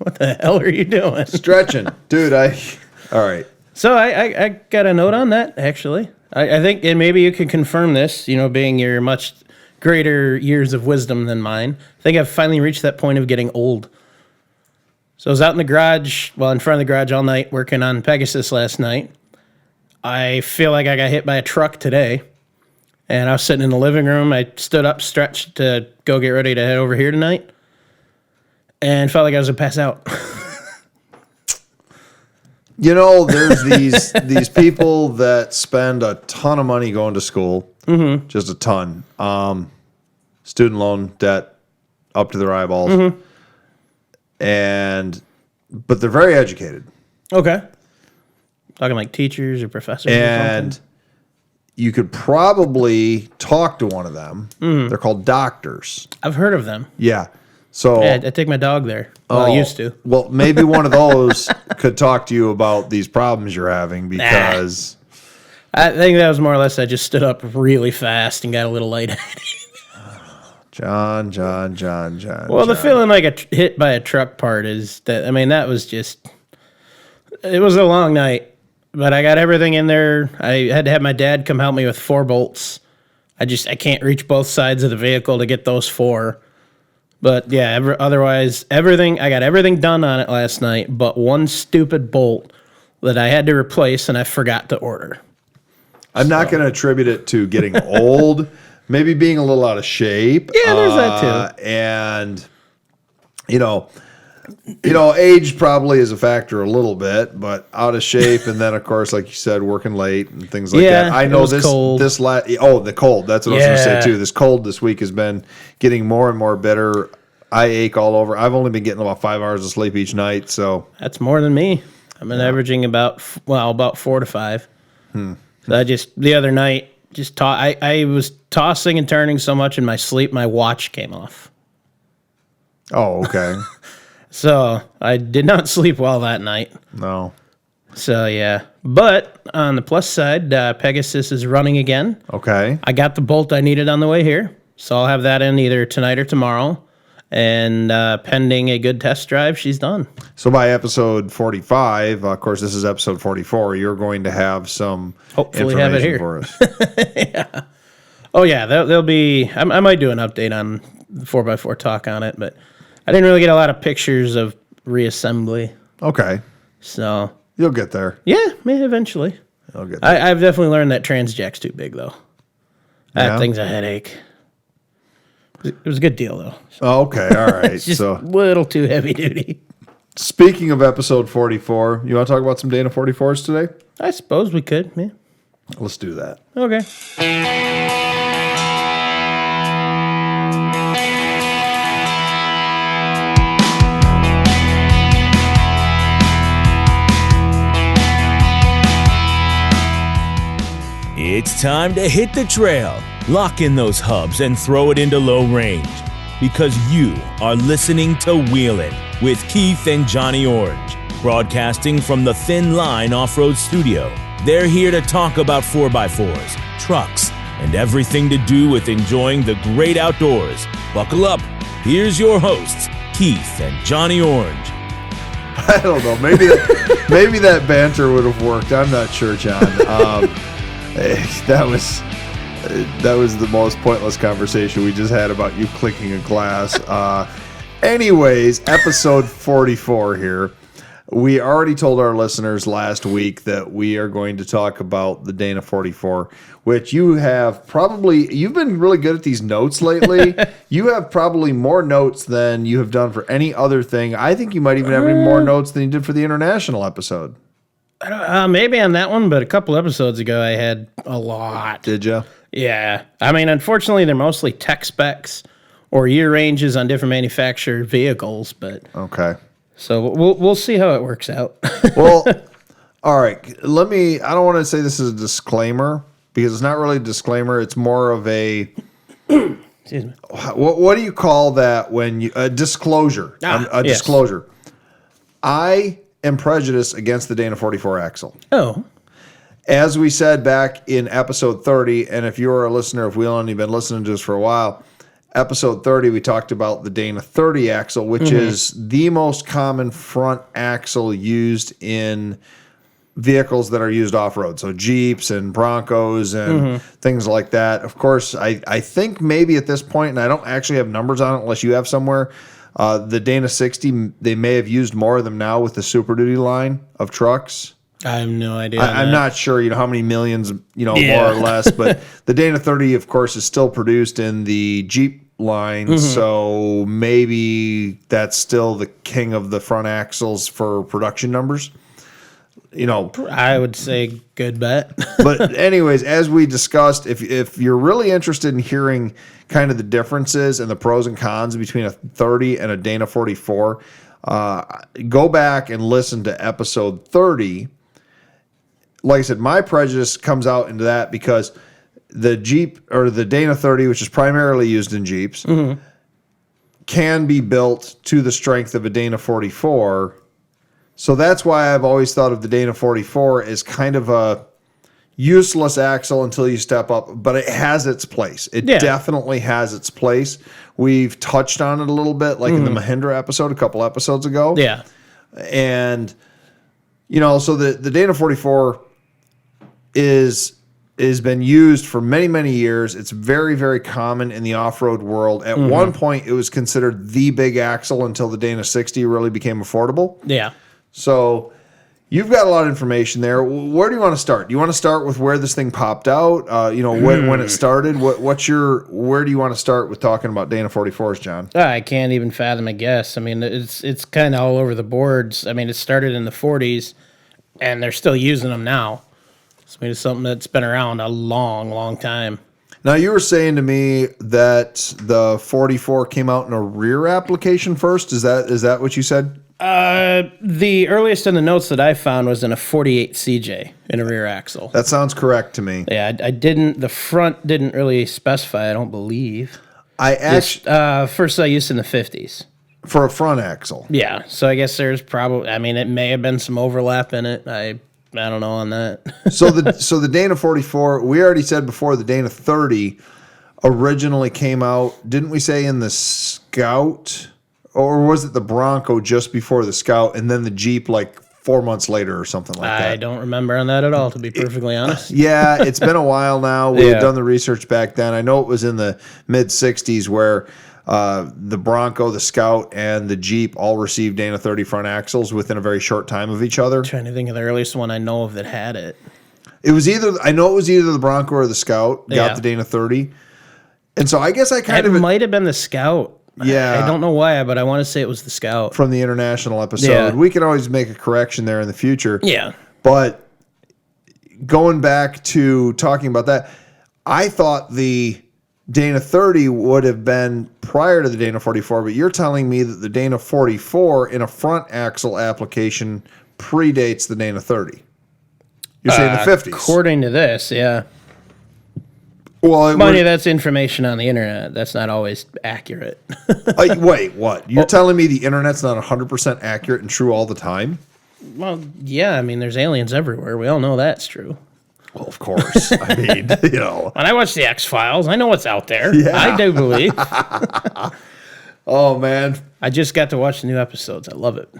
What the hell are you doing? Stretching. Dude, all right. So I got a note on that, actually. I think, and maybe you can confirm this, being your much greater years of wisdom than mine. I think I've finally reached that point of getting old. So I was out in the garage, in front of the garage all night, working on Pegasus last night. I feel like I got hit by a truck today. And I was sitting in the living room. I stood up, stretched to go get ready to head over here tonight. And felt like I was going to pass out. There's these people that spend a ton of money going to school. Mm-hmm. Just a ton. Student loan debt up to their eyeballs. Mm-hmm. But they're very educated. Okay. Talking like teachers or professors or something. You could probably talk to one of them. Mm-hmm. They're called doctors. I've heard of them. Yeah. So I take my dog there. Well, I used to. Well, maybe one of those could talk to you about these problems you're having because... I think that was more or less I just stood up really fast and got a little lightheaded. John. Well, the feeling like hit by a truck part is that, that was just... It was a long night. But I got everything in there. I had to have my dad come help me with 4 bolts. I can't reach both sides of the vehicle to get those 4. But yeah, otherwise, I got everything done on it last night, but one stupid bolt that I had to replace and I forgot to order. I'm not going to attribute it to getting old, maybe being a little out of shape. Yeah, there's that too. And, age probably is a factor a little bit, but out of shape, and then of course, like you said, working late and things like that. I know the cold. That's what I was going to say too. This cold this week has been getting more and more bitter. I ache all over. I've only been getting about 5 hours of sleep each night, so that's more than me. I've been averaging about 4 to 5. So I the other night I was tossing and turning so much in my sleep, my watch came off. Oh, okay. So I did not sleep well that night. No. So yeah, but on the plus side, Pegasus is running again. Okay. I got the bolt I needed on the way here, so I'll have that in either tonight or tomorrow. And pending a good test drive, she's done. So by episode 45, of course, this is episode 44. You're going to have some hopefully have it here for us. Yeah. Oh yeah, there'll be. I might do an update on the 4x4 talk on it, but I didn't really get a lot of pictures of reassembly. Okay. So you'll get there. Yeah, eventually. You'll get there. I've definitely learned that transjack's too big, though. That thing's a headache. It was a good deal, though. So. Oh, okay, all right. It's just a little too heavy duty. Speaking of episode 44, you want to talk about some Dana 44s today? I suppose we could, yeah. Let's do that. Okay. It's time to hit the trail, lock in those hubs, and throw it into low range. Because you are listening to Wheelin with Keith and Johnny Orange, broadcasting from the Thin Line Off-Road Studio. They're here to talk about 4x4s, trucks, and everything to do with enjoying the great outdoors. Buckle up. Here's your hosts, Keith and Johnny Orange. I don't know. Maybe that banter would have worked. I'm not sure, John. That was the most pointless conversation we just had about you clicking in class. Anyways, episode 44 here. We already told our listeners last week that we are going to talk about the Dana 44, which you've been really good at these notes lately. You have probably more notes than you have done for any other thing. I think you might even have any more notes than you did for the international episode. Maybe on that one, but a couple episodes ago I had a lot. Did you? Yeah. Unfortunately, they're mostly tech specs or year ranges on different manufacturer vehicles, but... Okay. So we'll see how it works out. Well, all right. I don't want to say this is a disclaimer because it's not really a disclaimer. It's more of a... Excuse me. What do you call that when you... A disclosure. Disclosure. I am prejudiced against the Dana 44 axle. Oh. As we said back in episode 30, and if you're a listener of Wheelin, you've been listening to us for a while, episode 30, we talked about the Dana 30 axle, which is the most common front axle used in vehicles that are used off-road. So Jeeps and Broncos and things like that. Of course, I think maybe at this point, and I don't actually have numbers on it unless you have somewhere, the Dana 60, they may have used more of them now with the Super Duty line of trucks. I have no idea. I'm not sure, how many millions, more or less, but the Dana 30, of course, is still produced in the Jeep line, so maybe that's still the king of the front axles for production numbers. I would say good bet. But anyways, as we discussed, if you're really interested in hearing kind of the differences and the pros and cons between a 30 and a Dana 44, go back and listen to episode 30. Like I said, my prejudice comes out into that because the Jeep or the Dana 30, which is primarily used in Jeeps, can be built to the strength of a Dana 44. So that's why I've always thought of the Dana 44 as kind of a useless axle until you step up, but it has its place. It definitely has its place. We've touched on it a little bit, like in the Mahindra episode a couple episodes ago. Yeah. And, so the Dana 44 is been used for many, many years. It's very, very common in the off-road world. At one point, it was considered the big axle until the Dana 60 really became affordable. Yeah. So you've got a lot of information there. Where do you want to start? Do you want to start with where this thing popped out? When it started? Where do you want to start with talking about Dana 44s, John? I can't even fathom a guess. I mean, it's kind of all over the boards. I mean, it started in the 40s, and they're still using them now. So, I mean, it's something that's been around a long, long time. Now, you were saying to me that the 44 came out in a rear application first. Is that what you said? The earliest in the notes that I found was in a 48 CJ in a rear axle. That sounds correct to me. Yeah, the front didn't really specify, I don't believe. First I used in the 50s. For a front axle. Yeah, so I guess there's probably, it may have been some overlap in it. I don't know on that. So the Dana 44, we already said before, the Dana 30 originally came out, didn't we say in the Scout? Or was it the Bronco just before the Scout and then the Jeep like 4 months later or something like that? I don't remember on that at all, to be perfectly honest. Yeah, it's been a while now. We had done the research back then. I know it was in the mid-'60s where the Bronco, the Scout, and the Jeep all received Dana 30 front axles within a very short time of each other. I'm trying to think of the earliest one I know of that had it. I know it was either the Bronco or the Scout got the Dana 30. And so I guess it might have been the Scout. Yeah. I don't know why, but I want to say it was the Scout. From the International episode. Yeah. We can always make a correction there in the future. Yeah. But going back to talking about that, I thought the Dana 30 would have been prior to the Dana 44, but you're telling me that the Dana 44 in a front axle application predates the Dana 30. You're saying the 50s. According to this, yeah. Well, that's information on the internet. That's not always accurate. Wait, what? You're telling me the internet's not 100% accurate and true all the time? Well, yeah. There's aliens everywhere. We all know that's true. Well, of course. When I watch the X-Files, I know what's out there. Yeah. I do believe. Oh, man. I just got to watch the new episodes. I love it.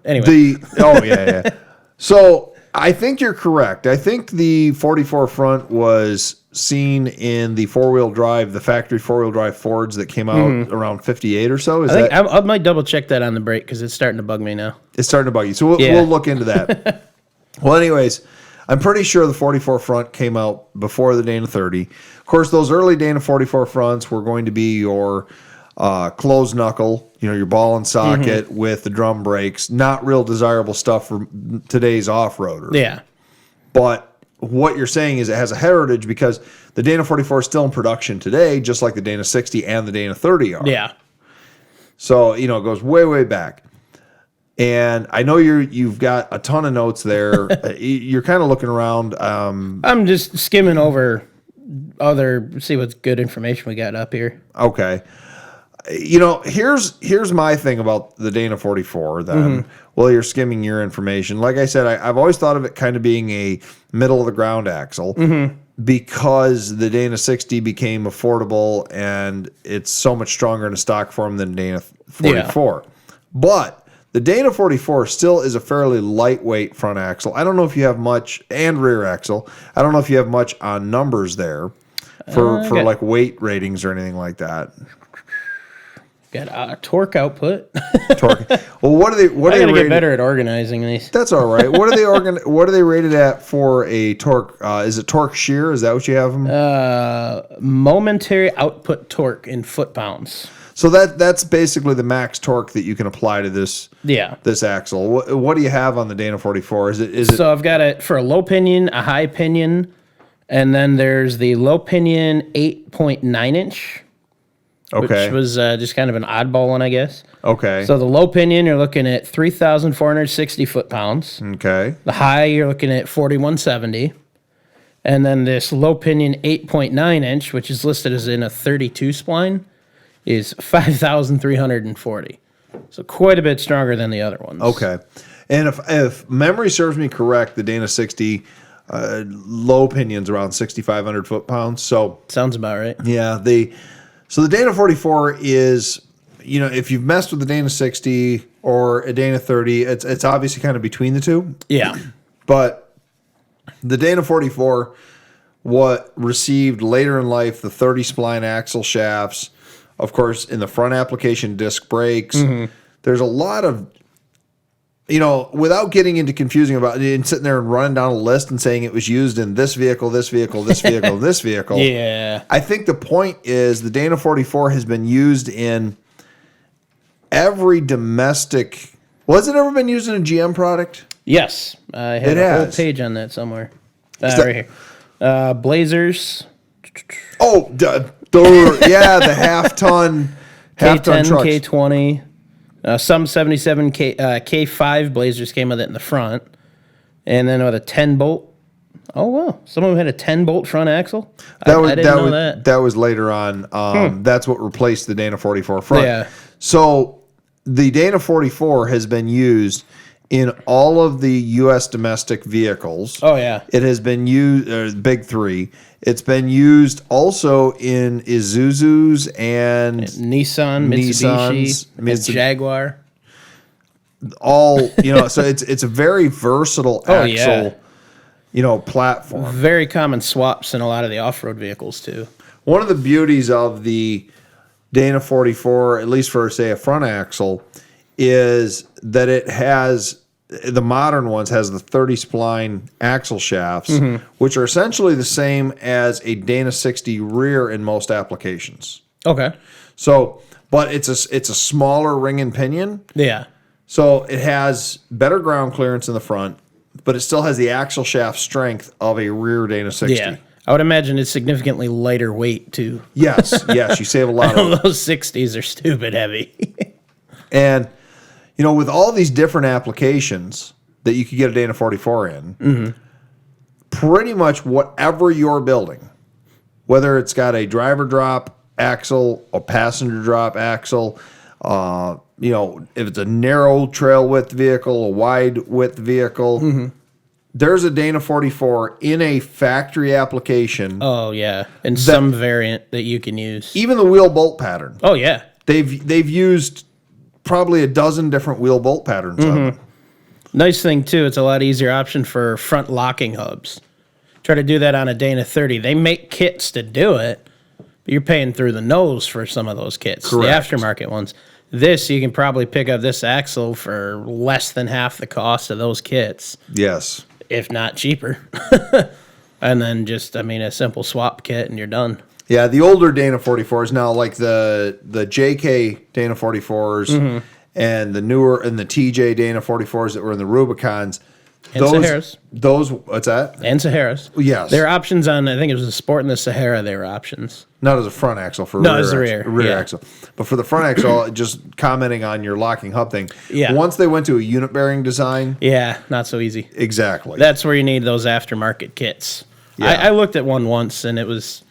Anyway. Yeah. So I think you're correct. I think the 44 front was seen in the the factory four-wheel drive Fords that came out around 58 or so. I might double check that on the break because it's starting to bug me now. It's starting to bug you. So we'll look into that. Well, anyways, I'm pretty sure the 44 front came out before the Dana 30. Of course, those early Dana 44 fronts were going to be your closed knuckle, your ball and socket with the drum brakes. Not real desirable stuff for today's off-roader. Yeah. But what you're saying is it has a heritage because the Dana 44 is still in production today, just like the Dana 60 and the Dana 30 are. Yeah. So, it goes way, way back. And I know you've got a ton of notes there. You're kind of looking around. I'm just skimming over see what good information we got up here. Okay. Here's my thing about the Dana 44 then. Well, you're skimming your information. Like I said, I've always thought of it kind of being a middle of the ground axle because the Dana 60 became affordable and it's so much stronger in a stock form than Dana 44. Yeah. But the Dana 44 still is a fairly lightweight front axle. I don't know if you have much, and rear axle. I don't know if you have much on numbers there for like weight ratings or anything like that. Got a torque output. Torque. Well, what are they? What I are gotta they get better at organizing these. That's all right. What are they What are they rated at for a torque? Is it torque shear? Is that what you have them? Momentary output torque in foot-pounds. So that's basically the max torque that you can apply to this. Yeah. This axle. What do you have on the Dana 44? Is it? So I've got it for a low pinion, a high pinion, and then there's the low pinion 8.9 inch. Okay. Which was just kind of an oddball one, I guess. Okay. So the low pinion, you're looking at 3,460 foot-pounds. Okay. The high, you're looking at 4,170. And then this low pinion 8.9 inch, which is listed as in a 32 spline, is 5,340. So quite a bit stronger than the other ones. Okay. And if memory serves me correct, the Dana 60 low pinion's around 6,500 foot-pounds. So sounds about right. Yeah. So the Dana 44 is, if you've messed with the Dana 60 or a Dana 30, it's obviously kind of between the two. Yeah. But the Dana 44, what received later in life the 30 spline axle shafts, of course, in the front application disc brakes. There's a lot of, without getting into confusing about it and sitting there and running down a list and saying it was used in this vehicle, this vehicle, this vehicle, this vehicle. Yeah. I think the point is the Dana 44 has been used in every domestic. Well, has it ever been used in a GM product? Yes. I have a whole page on that somewhere. Right here. Blazers. Oh, yeah, the half-ton K10, trucks. K20. Some 77 K5 Blazers came with it in the front. And then with a 10-bolt. Oh, wow. Some of them had a 10-bolt front axle. I didn't know that. That was later on. That's what replaced the Dana 44 front. Yeah. So the Dana 44 has been used in all of the U.S. domestic vehicles. Oh, yeah. It has been used, big three. It's been used also in Isuzus and Nissan, Mitsubishi, and Jaguar. All, so it's a very versatile axle, platform. Very common swaps in a lot of the off-road vehicles, too. One of the beauties of the Dana 44, at least for, say, a front axle, is that it has, the modern ones has the 30 spline axle shafts, which are essentially the same as a Dana 60 rear in most applications. Okay. So, but it's a smaller ring and pinion. Yeah. So it has better ground clearance in the front, but it still has the axle shaft strength of a rear Dana 60. Yeah. I would imagine it's significantly lighter weight, too. Yes, you save a lot of those 60s are stupid heavy. And with all these different applications that you could get a Dana 44 in, pretty much whatever you're building, whether it's got a driver drop axle, a passenger drop axle, if it's a narrow trail width vehicle, a wide width vehicle, there's a Dana 44 in a factory application. Oh, yeah. And some variant that you can use. Even the wheel bolt pattern. Oh, yeah. They've used probably a dozen different wheel bolt patterns of it. Nice thing, too, it's a lot easier option for front locking hubs. Try to do that on a Dana 30. They make kits to do it, but you're paying through the nose for some of those kits, Correct. The aftermarket ones. This, you can probably pick up this axle for less than half the cost of those kits. Yes. If not cheaper. And then just, a simple swap kit and you're done. Yeah, the older Dana 44s now, like the JK Dana 44s and the newer and the TJ Dana 44s that were in the Rubicons. And Saharas. Those, what's that? And Saharas. Yes. There are options on, I think it was the Sport and the Sahara, there were options. Not as a front axle, for No, as a rear axle. But for the front axle, just commenting on your locking hub thing. Yeah. Once they went to a unit bearing design. Yeah, not so easy. Exactly. That's where you need those aftermarket kits. Yeah. I looked at one once, and it was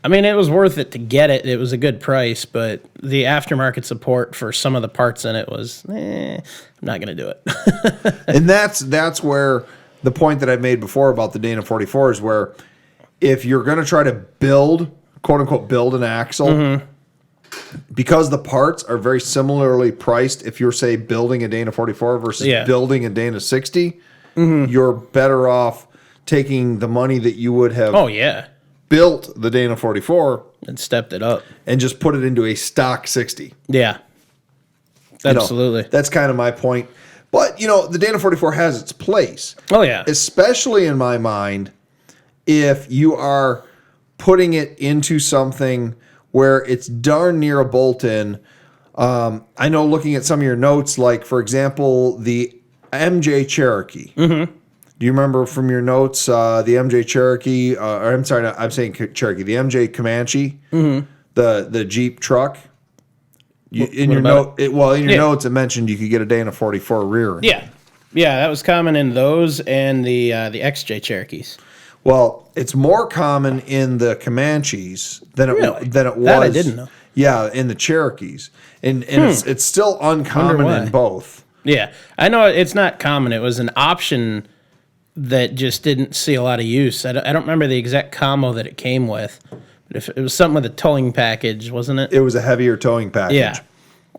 I mean, it was worth it to get it. It was a good price, but the aftermarket support for some of the parts in it was, I'm not going to do it. And that's where the point that I made before about the Dana 44 is where if you're going to try to build, quote unquote, build an axle, because the parts are very similarly priced, if you're, say, building a Dana 44 versus building a Dana 60, you're better off taking the money that you would have built the Dana 44 and stepped it up and just put it into a stock 60. Yeah. Absolutely. That's kind of my point. But, the Dana 44 has its place. Oh, yeah. Especially in my mind, if you are putting it into something where it's darn near a bolt-in. I know looking at some of your notes, like, for example, the MJ Cherokee. Mm-hmm. Do you remember from your notes the MJ Cherokee, or I'm sorry, I'm saying Cherokee, the MJ Comanche, the Jeep truck? In your notes, it mentioned you could get a Dana 44 rear. Yeah. Yeah, that was common in those and the XJ Cherokees. Well, it's more common in the Comanches than it was. That I didn't know. Yeah, in the Cherokees. And it's still uncommon in both. Yeah. I know it's not common. It was an option that just didn't see a lot of use. I don't remember the exact combo that it came with. But if it was something with a towing package, wasn't it? It was a heavier towing package. Yeah.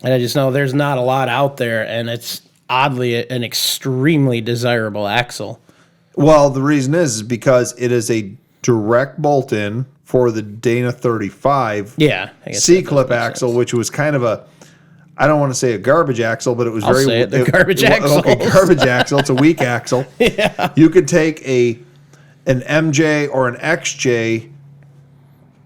And I just know there's not a lot out there, and it's oddly an extremely desirable axle. Well, the reason is because it is a direct bolt-in for the Dana 35 C-clip axle, which was kind of a, I don't want to say a garbage axle, but it was garbage axle. Okay, garbage axle. It's a weak axle. Yeah. You could take an MJ or an XJ,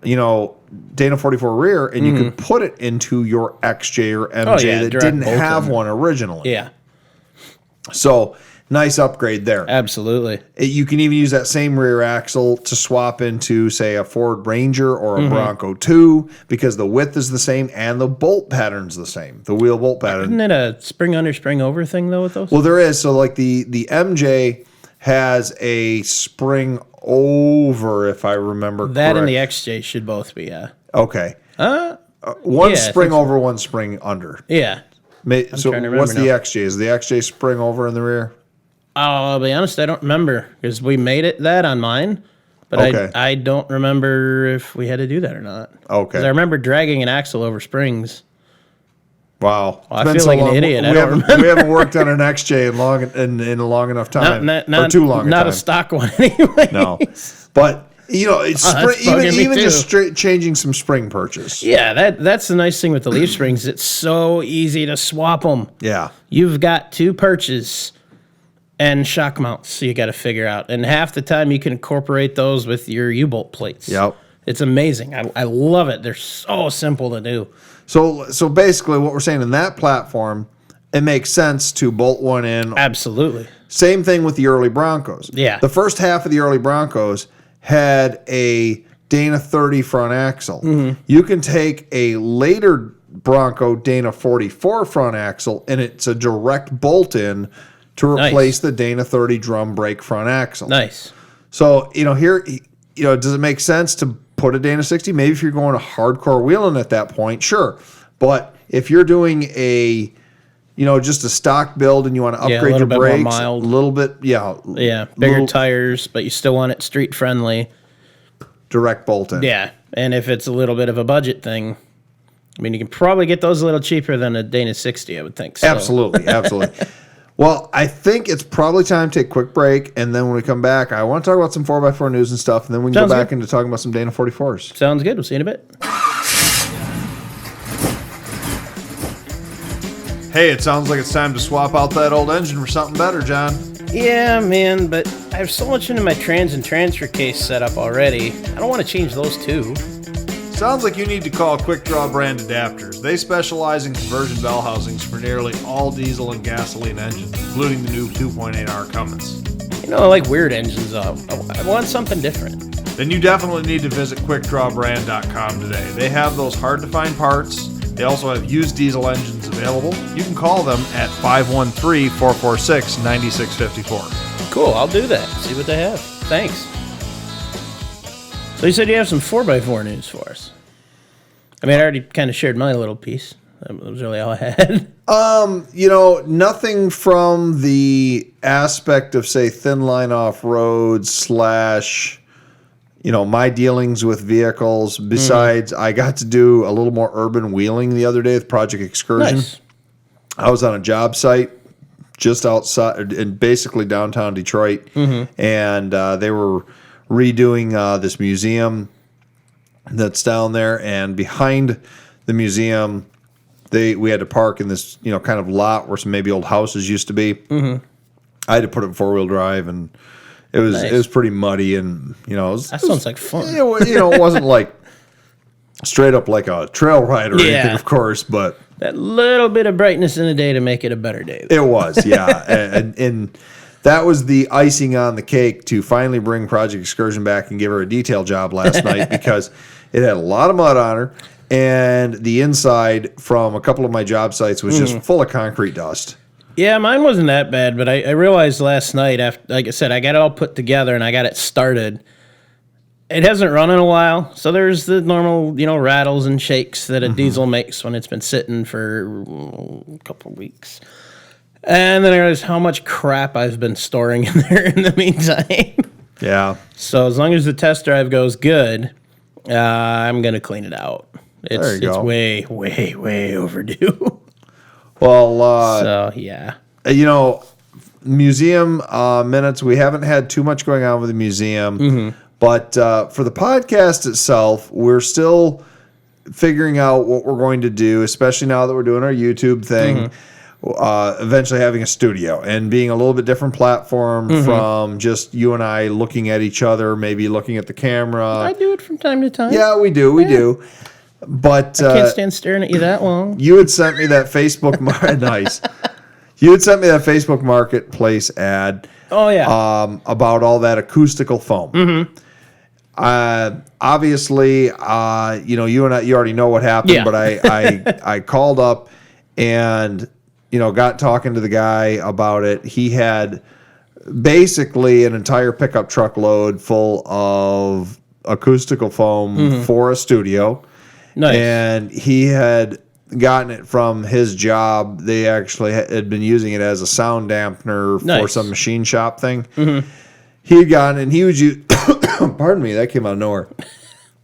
Dana 44 rear, and you could put it into your XJ or MJ that didn't have one originally. Yeah. So, nice upgrade there. Absolutely. You can even use that same rear axle to swap into, say, a Ford Ranger or a Bronco 2 because the width is the same and the bolt pattern's the same. The wheel bolt pattern. Isn't it a spring under, spring over thing, though, with those? Well, there is. So, like, the MJ has a spring over, if I remember that correct. And the XJ should both be, yeah. Okay. One spring over, one spring under. Yeah. So what's the XJ? Is the XJ spring over in the rear? I'll be honest, I don't remember because we made it that on mine, but I don't remember if we had to do that or not. Okay. 'Cause I remember dragging an axle over springs. Wow. Well, I feel like an idiot. I don't remember. We haven't worked on an XJ in a long enough time. Not or too long Not a time. A stock one anyway. No. But, it's even just straight changing some spring purchase. Yeah, that's the nice thing with the leaf springs. It's so easy to swap them. Yeah. You've got two perches and shock mounts, so you got to figure out. And half the time you can incorporate those with your U-bolt plates. Yep. It's amazing. I love it. They're so simple to do. So basically what we're saying in that platform, it makes sense to bolt one in. Absolutely. Same thing with the early Broncos. Yeah. The first half of the early Broncos had a Dana 30 front axle. Mm-hmm. You can take a later Bronco Dana 44 front axle, and it's a direct bolt-in to replace the Dana 30 drum brake front axle. Nice. So, here, does it make sense to put a Dana 60? Maybe if you're going a hardcore wheeling at that point, sure. But if you're doing a, just a stock build and you want to upgrade your brakes, a little bit, bigger tires, but you still want it street friendly. Direct bolt-in. Yeah, and if it's a little bit of a budget thing, I mean, you can probably get those a little cheaper than a Dana 60, I would think. So. Absolutely. Well, I think it's probably time to take a quick break, and then when we come back, I want to talk about some 4x4 news and stuff, and then we can go back into talking about some Dana 44s. Sounds good. We'll see you in a bit. Hey, it sounds like it's time to swap out that old engine for something better, John. Yeah, man, but I have so much into my trans and transfer case set up already. I don't want to change those too. Sounds like you need to call Quick Draw Brand Adapters. They specialize in conversion bell housings for nearly all diesel and gasoline engines, including the new 2.8R Cummins. I like weird engines, though. I want something different. Then you definitely need to visit quickdrawbrand.com today. They have those hard-to-find parts. They also have used diesel engines available. You can call them at 513-446-9654. Cool, I'll do that. See what they have. Thanks. So you said you have some 4x4 news for us. I mean, I already kind of shared my little piece. That was really all I had. Nothing from the aspect of, say, thin line off-road / my dealings with vehicles. Besides, I got to do a little more urban wheeling the other day with Project Excursion. Nice. I was on a job site just outside, in basically downtown Detroit, and they were redoing this museum that's down there, and behind the museum, we had to park in this kind of lot where some maybe old houses used to be. I had to put it in 4-wheel drive, and it was pretty muddy, and That sounds like fun. It wasn't like straight up like a trail ride or anything, of course, but that little bit of brightness in the day to make it a better day. It was, yeah. and that was the icing on the cake to finally bring Project Excursion back and give her a detail job last night, because it had a lot of mud on her, and the inside from a couple of my job sites was just full of concrete dust. Yeah, mine wasn't that bad, but I realized last night, after, like I said, I got it all put together and I got it started. It hasn't run in a while, so there's the normal, rattles and shakes that a diesel makes when it's been sitting for a couple of weeks. And then I realized how much crap I've been storing in there in the meantime. Yeah. So as long as the test drive goes good, I'm going to clean it out. There you go. It's way, way, way overdue. Well, so, yeah. Museum minutes, we haven't had too much going on with the museum. But for the podcast itself, we're still figuring out what we're going to do, especially now that we're doing our YouTube thing, eventually having a studio and being a little bit different platform from just you and I looking at each other, maybe looking at the camera. I do it from time to time. Yeah, we do. We do. But I can't stand staring at you that long. You had sent me that Facebook nice. You had sent me that Facebook Marketplace ad. Oh, yeah. About all that acoustical foam. Obviously, you and I, you already know what happened, but I called up and, got talking to the guy about it. He had basically an entire pickup truck load full of acoustical foam for a studio. Nice. And he had gotten it from his job. They actually had been using it as a sound dampener for some machine shop thing. He had gotten it, and he was pardon me, that came out of nowhere.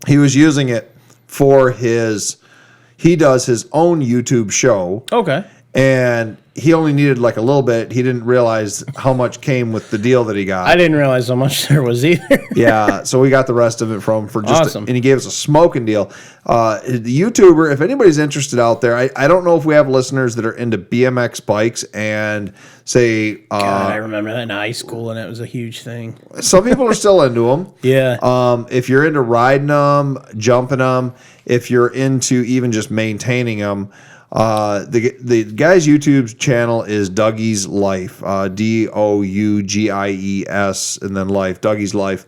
He was using it for he does his own YouTube show. Okay. And he only needed like a little bit. He didn't realize how much came with the deal that he got. I didn't realize how much there was either. Yeah, so we got the rest of it from for just awesome. And he gave us a smoking deal. The YouTuber, if anybody's interested out there, I don't know if we have listeners that are into BMX bikes and say God, I remember that in high school, and it was a huge thing. Some people are still into them. Yeah. If you're into riding them, jumping them, if you're into even just maintaining them, the guy's YouTube channel is Dougie's Life, Dougies, and then Life, Dougie's Life.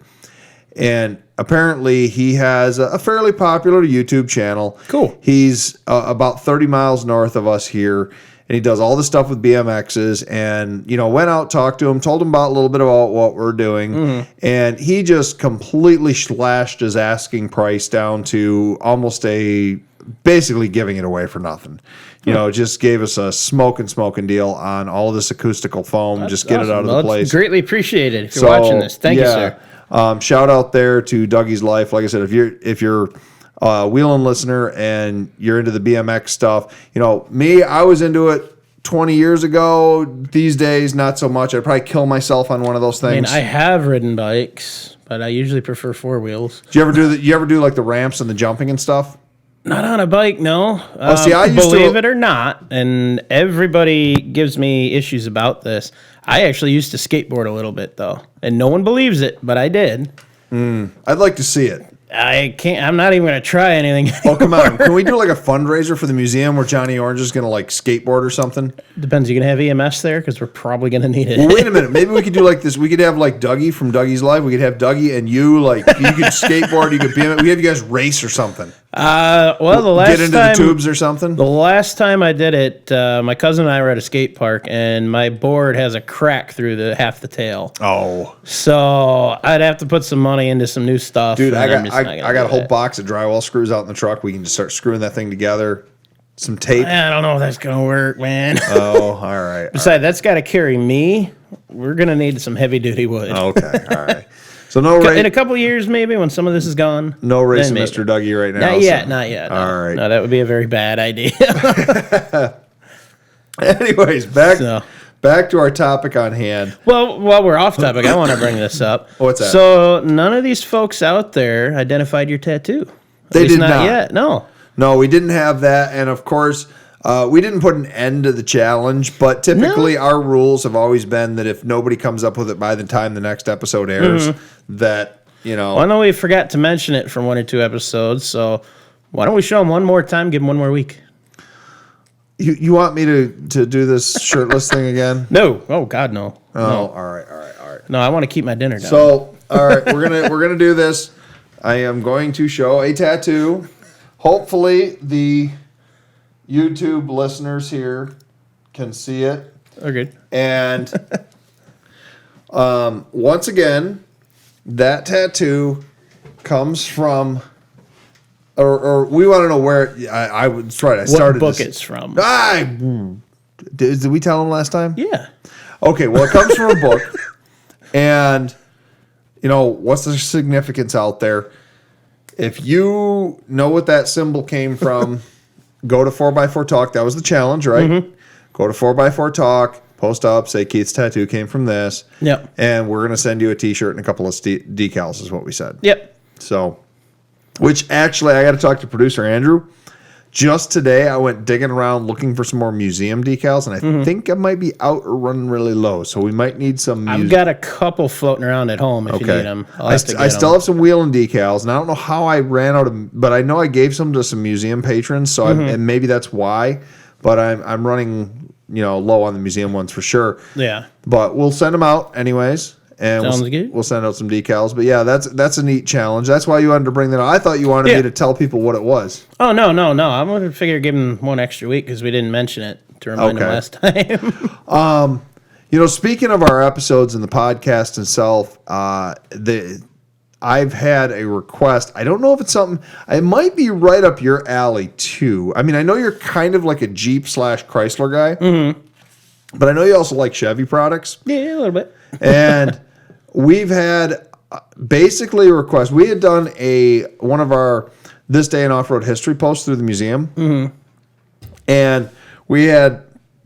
And apparently he has a fairly popular YouTube channel. Cool. He's about 30 miles north of us here, and he does all this stuff with BMXs. And, went out, talked to him, told him about a little bit about what we're doing. And he just completely slashed his asking price down to almost basically giving it away for nothing. Just gave us a smoking deal on all this acoustical foam. That's just get awesome. it out of the place. Greatly appreciated if you're watching this. Thank you, sir. Shout out there to Dougie's Life. Like I said, if you're a Wheelin listener and you're into the BMX stuff, me, I was into it 20 years ago. These days, not so much. I'd probably kill myself on one of those things. I have ridden bikes, but I usually prefer 4 wheels. Do you ever do like the ramps and the jumping and stuff? Not on a bike, no. See, I used believe it or not, and everybody gives me issues about this. I actually used to skateboard a little bit, though, and no one believes it, but I did. I'd like to see it. I can't. I'm not even going to try anything anymore. Oh, come on. Can we do like a fundraiser for the museum where Johnny Orange is going to like skateboard or something? Depends. You going to have EMS there? Because we're probably going to need it. Well, wait a minute. Maybe we could do like this. We could have like Dougie from Dougie's Life. We could have Dougie and you. Like, you could skateboard. You could be. We have you guys race or something. Well, the last Get into time, the tubes or something? The last time I did it, my cousin and I were at a skate park, and my board has a crack through half the tail. Oh. So I'd have to put some money into some new stuff. Dude, I and got a whole box of drywall screws out in the truck. We can just start screwing that thing together. Some tape. I don't know if that's going to work, man. Oh, all right. Besides, that's got to carry me. We're going to need some heavy-duty wood. Okay, all right. So In a couple years, maybe, when some of this is gone. No racing Mr. Dougie right now. Not yet. No. All right. No, that would be a very bad idea. Anyways, back to our topic on hand. Well, while we're off topic, I want to bring this up. What's that? So none of these folks out there identified your tattoo. They did not yet. No, we didn't have that. And, of course, we didn't put an end to the challenge, but typically our rules have always been that if nobody comes up with it by the time the next episode airs, that, Well, I know we forgot to mention it from 1 or 2 episodes, so why don't we show them one more time, give them one more week? You want me to do this shirtless thing again? No. Oh, God, no. Oh, no. all right. No, I want to keep my dinner down. So, all right, we're gonna do this. I am going to show a tattoo. Hopefully, the YouTube listeners here can see it. Okay. And once again, that tattoo comes from, or we want to know where. I was right. I started. What book it's from? Did we tell them last time? Yeah. Okay. Well, it comes from a book, and what's the significance out there? If you know what that symbol came from, go to 4x4 Talk. That was the challenge, right? Mm-hmm. Go to 4x4 Talk, post up, say Keith's tattoo came from this. Yep. And we're going to send you a t-shirt and a couple of decals is what we said. Yep. So, which actually I got to talk to producer Andrew. Just today, I went digging around looking for some more museum decals, and I think I might be out or running really low, so we might need some. I've got a couple floating around at home if you need them. I still have some Wheelin decals, and I don't know how I ran out of, but I know I gave some to some museum patrons, so and maybe that's why. But I'm running low on the museum ones for sure. Yeah. But we'll send them out anyways. And we'll send out some decals. But yeah, that's a neat challenge. That's why you wanted to bring that up. I thought you wanted me to tell people what it was. Oh, no. I'm going to figure give them one extra week because we didn't mention it to remind them last time. Speaking of our episodes and the podcast itself, I've had a request. I don't know if it's something, it might be right up your alley too. I mean, I know you're kind of like a Jeep / Chrysler guy, but I know you also like Chevy products. Yeah, a little bit. And we've had basically a request. We had done one of our This Day in Off-Road History posts through the museum. And we had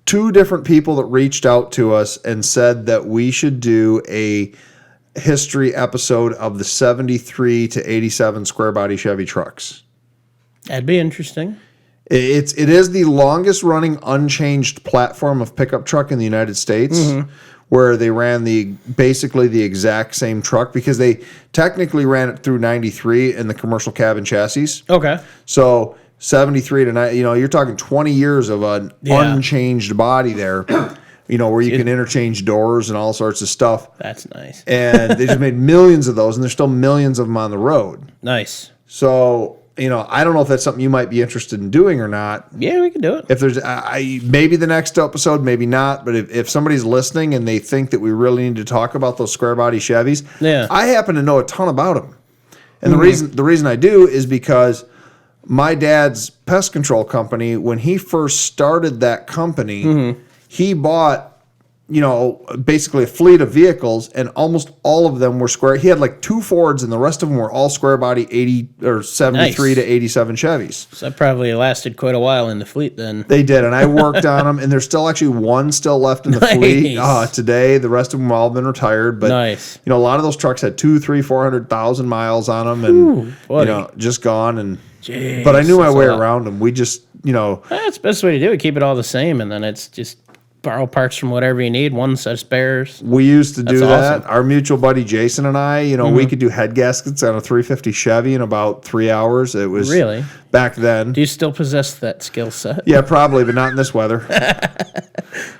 2 different people that reached out to us and said that we should do a history episode of the 73 to 87 square body Chevy trucks. That'd be interesting. It is the longest running unchanged platform of pickup truck in the United States. Where they ran basically the exact same truck because they technically ran it through 93 in the commercial cabin chassis. Okay. So 73 to 90, you're talking 20 years of an unchanged body there, where you can interchange doors and all sorts of stuff. That's nice. And they just made millions of those, and there's still millions of them on the road. Nice. So, I don't know if that's something you might be interested in doing or not. Yeah, we can do it. If there's, maybe the next episode, maybe not. But if somebody's listening and they think that we really need to talk about those square body Chevys, I happen to know a ton about them. And the reason I do is because my dad's pest control company, when he first started that company, he bought basically a fleet of vehicles, and almost all of them were square. He had like 2 Fords, and the rest of them were all square body 80 or 73 to 87 Chevys. So that probably lasted quite a while in the fleet then. They did, and I worked on them, and there's still actually one still left in the fleet today. The rest of them have all been retired, but a lot of those trucks had 400,000 miles on them, and just gone. And but I knew my way around them. We just that's the best way to do it. Keep it all the same, and then it's just borrow parts from whatever you need. One set of spares. We used to do That's that. Our mutual buddy Jason and I, we could do head gaskets on a 350 Chevy in about 3 hours. It was Really? back then. Do you still possess that skill set? Yeah, probably, but not in this weather.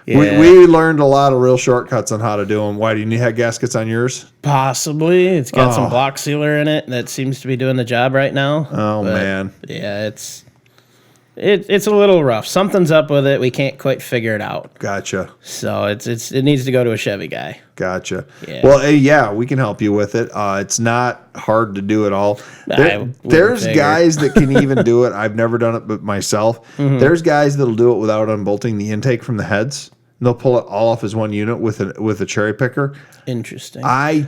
Yeah. We learned a lot of real shortcuts on how to do them. Why do you need head gaskets on yours? Possibly. It's got some block sealer in it that seems to be doing the job right now. Oh, man. Yeah, it's a little rough. Something's up with it. We can't quite figure it out. Gotcha. So it needs to go to a Chevy guy. Gotcha. Yeah. Well, yeah, we can help you with it. It's not hard to do at all. There's figure. guys that can even do it. I've never done it but myself. There's guys that'll do it without unbolting the intake from the heads. They'll pull it all off as one unit with a cherry picker. Interesting. I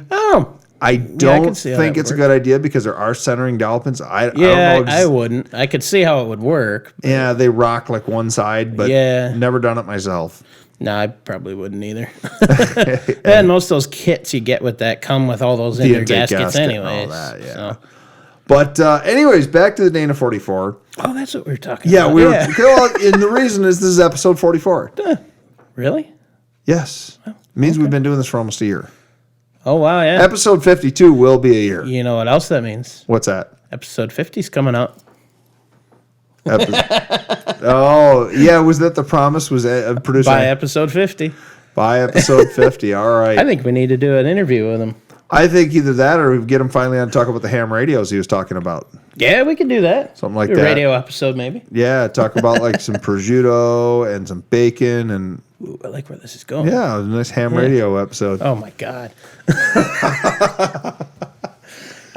can don't see how think that it's a works. good idea because there are centering dowel pins. I don't Yeah, know. I wouldn't. I could see how it would work. Yeah, they rock like one side, but Yeah. never done it myself. No, I probably wouldn't either. And most of those kits you get with that come with all those inner intake gaskets gasket and all anyways. that, yeah. So. But anyways, back to the Dana 44. Oh, that's what we were talking Yeah, about. we were. Well, and the reason is this is episode 44. Really? Yes. It means we've been doing this for almost a year. Oh, wow, yeah. Episode 52 will be a year. You know what else that means? What's that? Episode 50's coming up. Oh, yeah. Was that the promise? Was a producer? By episode 50. By episode 50. All right. I think we need to do an interview with him. I think either that or we get him finally on to talk about the ham radios he was talking about. Yeah, we can do that. Something like Do a that. radio episode, maybe. Yeah, talk about like some prosciutto and some bacon and Ooh, I like where this is going. yeah, it was a nice ham radio episode. Oh, my God.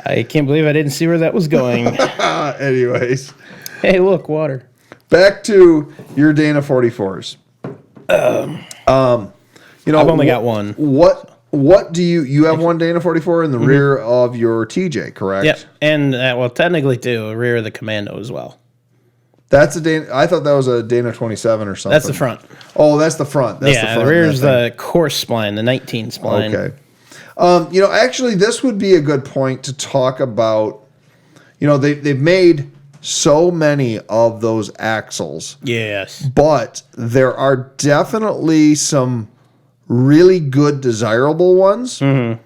I can't believe I didn't see where that was going. Anyways, Hey, look, water. back to your Dana 44s. I've only got one. What do you have one Dana 44 in the rear of your TJ, correct? Yep. And, technically, too, a rear of the Commando as well. That's a Dana. I thought that was a Dana 27 or something. That's the front. Oh, that's the front. That's Yeah, the front. the rear of is that the course spline, the 19 spline. thing. Okay. Actually, this would be a good point to talk about. They've made so many of those axles, Yes. but there are definitely some really good desirable ones. And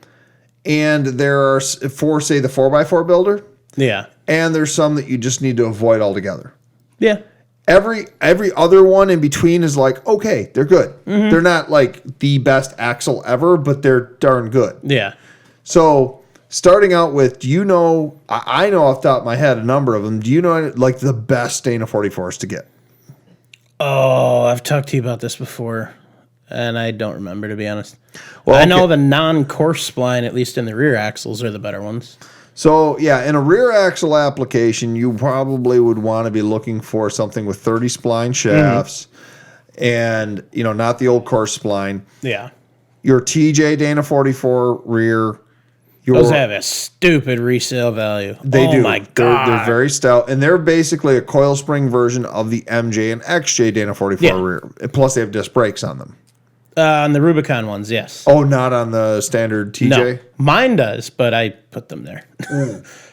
there are, for say the 4x4 builder, Yeah. and there's some that you just need to avoid altogether. Yeah. Every other one in between is like, okay, they're good. They're not like the best axle ever, but they're darn good. Yeah. So starting out with, do you know, I know off the top of my head a number of them. Do you know like the best Dana 44s to get? Oh, I've talked to you about this before, and I don't remember, to be honest. Well, I know okay. the non-course spline, at least in the rear axles, are the better ones. So yeah, in a rear axle application, you probably would want to be looking for something with 30 spline shafts and, not the old course spline. Yeah. Your TJ Dana 44 rear. Those have a stupid resale value. They do. My God. They're very stout, and they're basically a coil spring version of the MJ and XJ Dana 44 rear. Plus, they have disc brakes on them. On the Rubicon ones, yes. Oh, not on the standard TJ? No, mine does, but I put them there.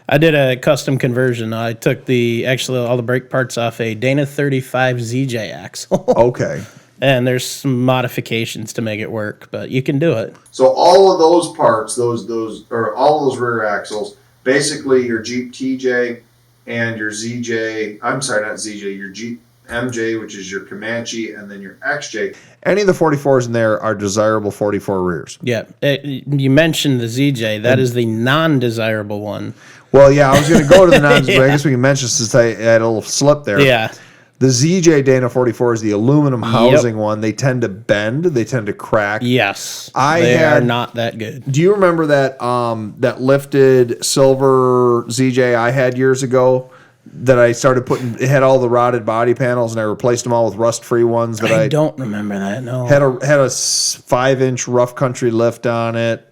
I did a custom conversion. I took all the brake parts off a Dana 35 ZJ axle. Okay. And there's some modifications to make it work, but you can do it. So all of those parts, all of those rear axles, basically your Jeep TJ and your ZJ, I'm sorry, not ZJ, your Jeep MJ, which is your Comanche, and then your XJ. Any of the 44s in there are desirable 44 rears. Yeah. You mentioned the ZJ. That is the non-desirable one. Well, yeah, I was going to go to the non, but I guess we can mention since I had a little slip there. Yeah. The ZJ Dana 44 is the aluminum housing one. They tend to bend. They tend to crack. Yes. They are not that good. Do you remember that that lifted silver ZJ I had years ago that I started putting? It had all the rotted body panels, and I replaced them all with rust-free ones. That I don't remember that, no. Had a 5-inch rough country lift on it.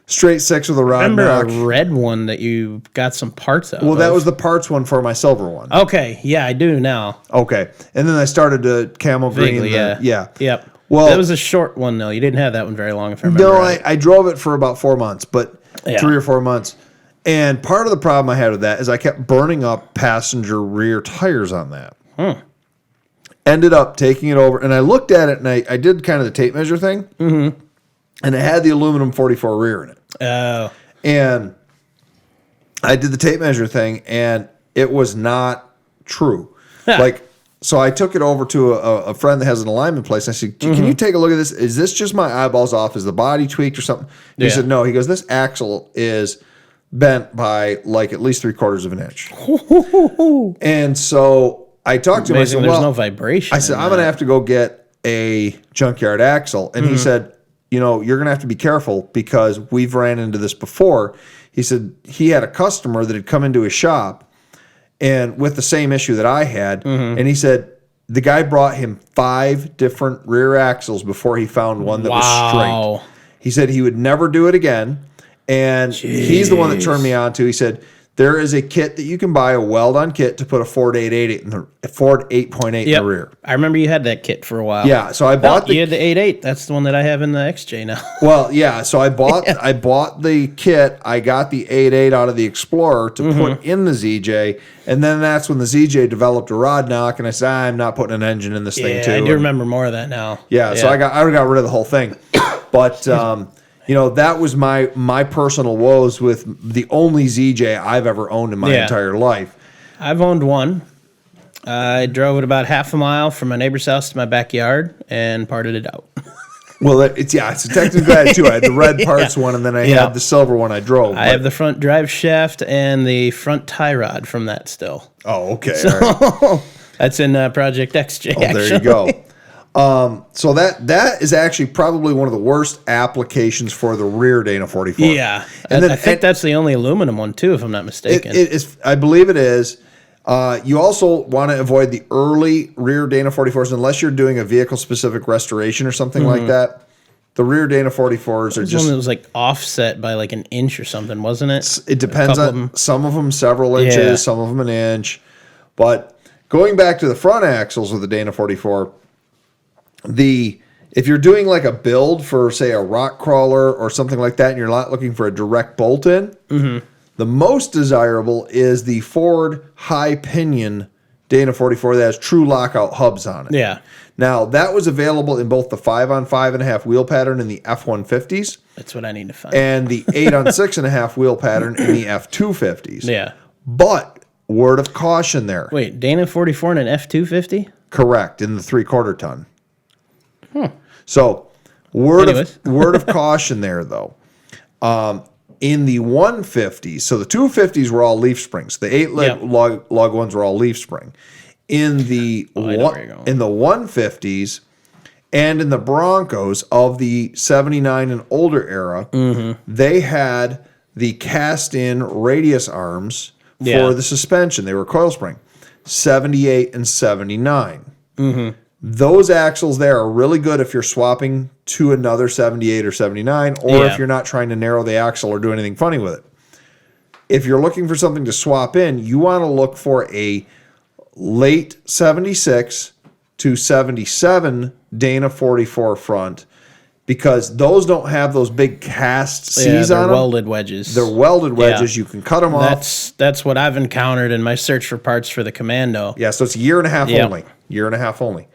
Straight 6 with a rod Remember knock. a red one that you got some parts out Well, of? that was the parts one for my silver one. Okay, yeah, I do now. Okay. And then I started to camel green. Vaguely, yeah. Yep. Well, that was a short one, though. You didn't have that one very long, if I remember No, right. I drove it for about 4 months, but Yeah. 3 or 4 months. And part of the problem I had with that is I kept burning up passenger rear tires on that. ended up taking it over, and I looked at it, and I did kind of the tape measure thing, and it had the aluminum 44 rear in it. Oh. And I did the tape measure thing, and it was not true. So I took it over to a friend that has an alignment place. And I said, can you take a look at this? Is this just my eyeballs off? Is the body tweaked or something? He said, no. He goes, this axle is bent by like at least 3/4 of an inch. And so I talked to him. I said, there's no vibration. I said, I'm going to have to go get a junkyard axle. And he said, you're going to have to be careful because we've ran into this before. He said he had a customer that had come into his shop and with the same issue that I had. And he said the guy brought him 5 different rear axles before he found one that was straight. He said he would never do it again. And he's the one that turned me on to. He said, there is a kit that you can buy, a weld-on kit, to put a Ford 8.8 in the Ford 8.8 in the rear. I remember you had that kit for a while. Yeah, so I bought you had the 8.8. That's the one that I have in the XJ now. Well, yeah, so I bought the kit. I got the 8.8 out of the Explorer to put in the ZJ, and then that's when the ZJ developed a rod knock, and I said, I'm not putting an engine in this thing too. I do remember more of that now. Yeah, so I got rid of the whole thing. But that was my personal woes with the only ZJ I've ever owned in my entire life. I've owned one. I drove it about half a mile from my neighbor's house to my backyard and parted it out. Well, it's a technical guy too. I had the red parts one, and then I had the silver one I drove. I have the front drive shaft and the front tie rod from that still. Oh, okay. So, all right. That's in Project XJ. There you go. So that is actually probably one of the worst applications for the rear Dana 44. Yeah, and I think that's the only aluminum one too, if I'm not mistaken. It is. I believe it is. You also want to avoid the early rear Dana 44s unless you're doing a vehicle-specific restoration or something like that. The rear Dana 44s are just... one that was like offset by like an inch or something, wasn't it? It depends on some of them several inches, some of them an inch. But going back to the front axles of the Dana 44... if you're doing like a build for, say, a rock crawler or something like that, and you're not looking for a direct bolt in, the most desirable is the Ford high pinion Dana 44 that has true lockout hubs on it. Yeah. Now, that was available in both the 5-on-5.5 wheel pattern in the F-150s. That's what I need to find. And the 8-on-6.5 wheel pattern in the F-250s. Yeah. But, word of caution there. Wait, Dana 44 and an F-250? Correct, in the 3/4 ton. So, word of caution there, though. In the 150s, so the 250s were all leaf springs. The 8 lug ones were all leaf spring. In the 150s and in the Broncos of the 79 and older era, they had the cast-in radius arms for the suspension. They were coil spring. 78 and 79. Those axles there are really good if you're swapping to another 78 or 79, or if you're not trying to narrow the axle or do anything funny with it. If you're looking for something to swap in, you want to look for a late 76 to 77 Dana 44 front, because those don't have those big cast C's on them. Welded wedges. They're welded wedges. You can cut them off. That's what I've encountered in my search for parts for the Commando. Yeah, so it's a year and a half only. Year and a half only.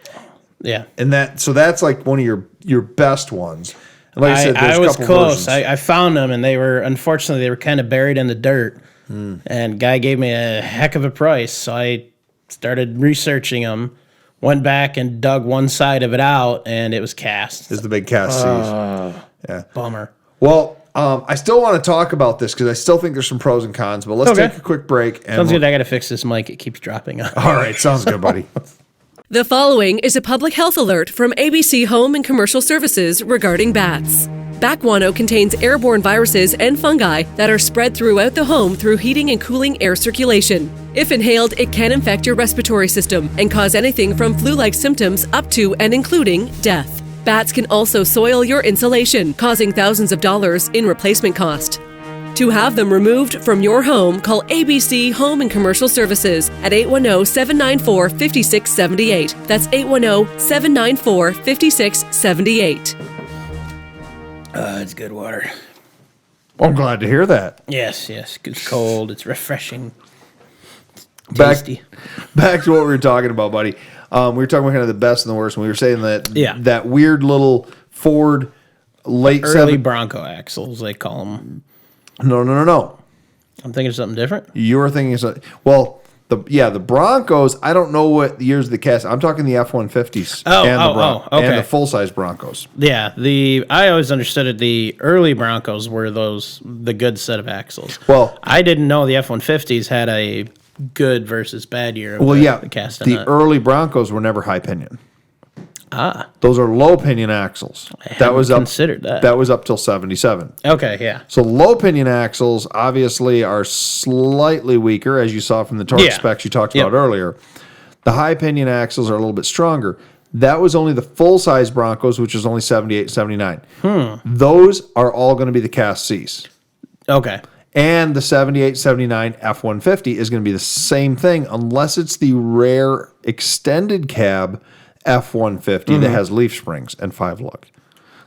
Yeah. And that's like one of your best ones. And like I said, I was close. I I found them, and unfortunately they were kind of buried in the dirt. And guy gave me a heck of a price, so I started researching them. Went back and dug one side of it out, and it was cast. It's the big cast C's. Yeah. Bummer. Well, I still want to talk about this because I still think there's some pros and cons, but let's take a quick break. Sounds good. I got to fix this mic. It keeps dropping on. All right. Sounds good, buddy. The following is a public health alert from ABC Home and Commercial Services regarding bats. Bat guano contains airborne viruses and fungi that are spread throughout the home through heating and cooling air circulation. If inhaled, it can infect your respiratory system and cause anything from flu-like symptoms up to and including death. Bats can also soil your insulation, causing thousands of dollars in replacement cost. To have them removed from your home, call ABC Home and Commercial Services at 810-794-5678. That's 810-794-5678. It's good water. Well, I'm glad to hear that. Yes. It's cold. It's refreshing. Tasty. Back to what we were talking about, buddy. We were talking about kind of the best and the worst, and we were saying that that weird little Ford early Bronco axles, they call them. No. I'm thinking of something different. You were thinking of something. Well, the Broncos, I don't know what years of the cast. I'm talking the F-150s and the full-size Broncos. Yeah, I always understood it. The early Broncos were the good set of axles. Well, I didn't know the F-150s had a good versus bad year. The cast. The early Broncos were never high pinion. Ah, those are low pinion axles. That was considered that. That was up till 77. Okay, yeah. So low pinion axles obviously are slightly weaker, as you saw from the torque specs you talked about earlier. The high pinion axles are a little bit stronger. That was only the full size Broncos, which was only 78, 79. Those are all going to be the cast Cs. Okay. And the 78, 79 F-150 is going to be the same thing, unless it's the rare extended cab F-150 that has leaf springs and 5-lug.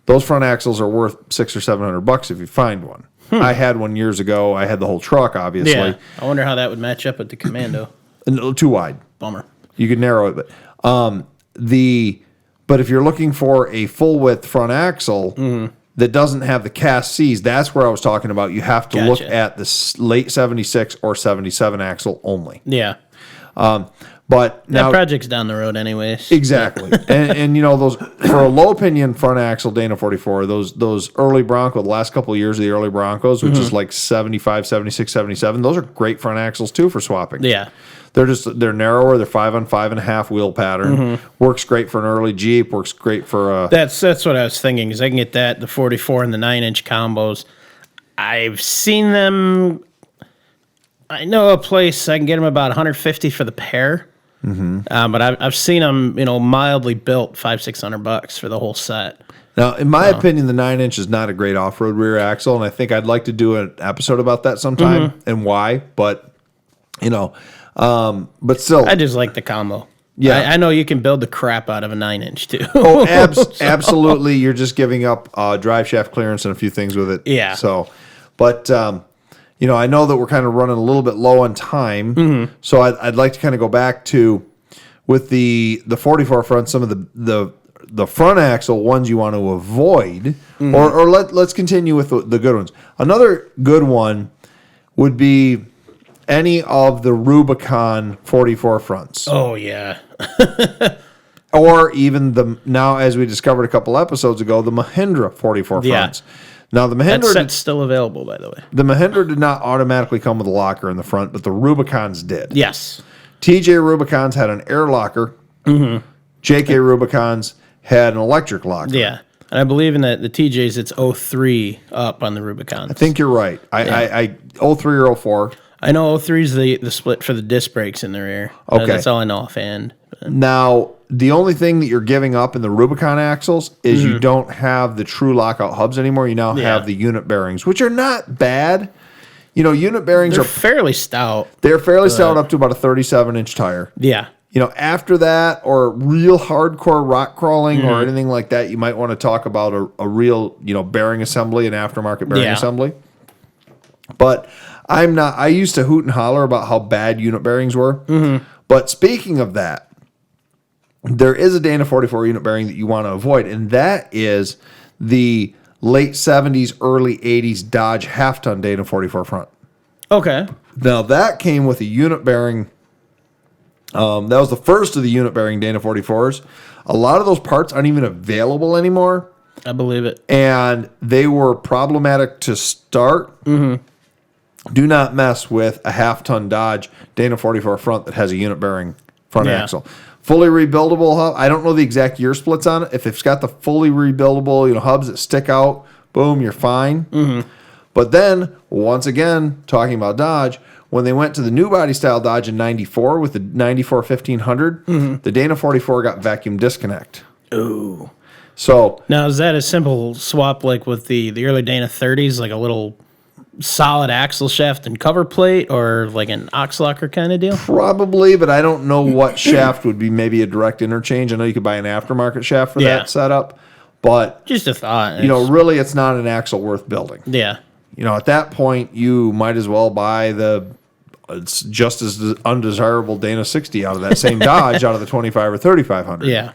Those front axles are worth $600 or $700 if you find one. I had one years ago. I had the whole truck, obviously. Yeah. I wonder how that would match up with the Commando. A little too wide. Bummer. You could narrow it, but but if you're looking for a full width front axle that doesn't have the cast Cs, that's where I was talking about. You have to look at the late 76 or 77 axle only. Yeah. But now, that project's down the road anyways. Exactly. and you know, those for a low pinion front axle Dana 44, those early Bronco, the last couple of years of the early Broncos, which is like 75, 76, 77, those are great front axles too for swapping. Yeah. They're narrower, they're 5 on 5.5 wheel pattern. Works great for an early Jeep, works great for That's what I was thinking, is I can get the 44 and the 9-inch combos. I've seen them. I know a place I can get them about $150 for the pair. But I've seen them, mildly built $500-$600 for the whole set. Now, in my opinion, the 9-inch is not a great off-road rear axle, and I think I'd like to do an episode about that sometime and why. But but still, I just like the combo. Yeah, I know you can build the crap out of a 9-inch too. Absolutely. You're just giving up drive shaft clearance and a few things with it. Yeah. So, but I know that we're kind of running a little bit low on time, so I'd like to kind of go back to with the 44 front, some of the front axle ones you want to avoid, or let's continue with the good ones. Another good one would be any of the Rubicon 44 fronts. Oh yeah. Or even now, as we discovered a couple episodes ago, the Mahindra 44 fronts. Now, the Mahindra... That set's still available, by the way. The Mahindra did not automatically come with a locker in the front, but the Rubicons did. Yes. TJ Rubicons had an air locker. JK Rubicons had an electric locker. Yeah. And I believe in the TJs, it's 03 up on the Rubicons. I think you're right. I 03 or 04. I know 03 is the split for the disc brakes in the rear. Okay. That's all I know offhand. Now, the only thing that you're giving up in the Rubicon axles is you don't have the true lockout hubs anymore. You now have the unit bearings, which are not bad. Unit bearings are fairly stout. They're fairly stout up to about a 37-inch tire. Yeah. After that, or real hardcore rock crawling or anything like that, you might want to talk about a real, bearing assembly, an aftermarket bearing assembly. But I used to hoot and holler about how bad unit bearings were. But speaking of that, there is a Dana 44 unit bearing that you want to avoid, and that is the late 70s, early 80s Dodge half-ton Dana 44 front. Okay. Now, that came with a unit bearing. That was the first of the unit bearing Dana 44s. A lot of those parts aren't even available anymore. I believe it. And they were problematic to start. Do not mess with a half-ton Dodge Dana 44 front that has a unit bearing front axle. Fully rebuildable hub. I don't know the exact year splits on it. If it's got the fully rebuildable, hubs that stick out, boom, you're fine. But then, once again, talking about Dodge, when they went to the new body style Dodge in 94 with the 94 1500, the Dana 44 got vacuum disconnect. Ooh. So now, is that a simple swap like with the early Dana 30s, like a little solid axle shaft and cover plate, or like an ox locker kind of deal? Probably, but I don't know what shaft would be maybe a direct interchange. I know you could buy an aftermarket shaft for that setup, but just a thought. Really, it's not an axle worth building. Yeah. At that point, you might as well buy the it's just as undesirable Dana 60 out of that same Dodge out of the 25 or 3500. Yeah.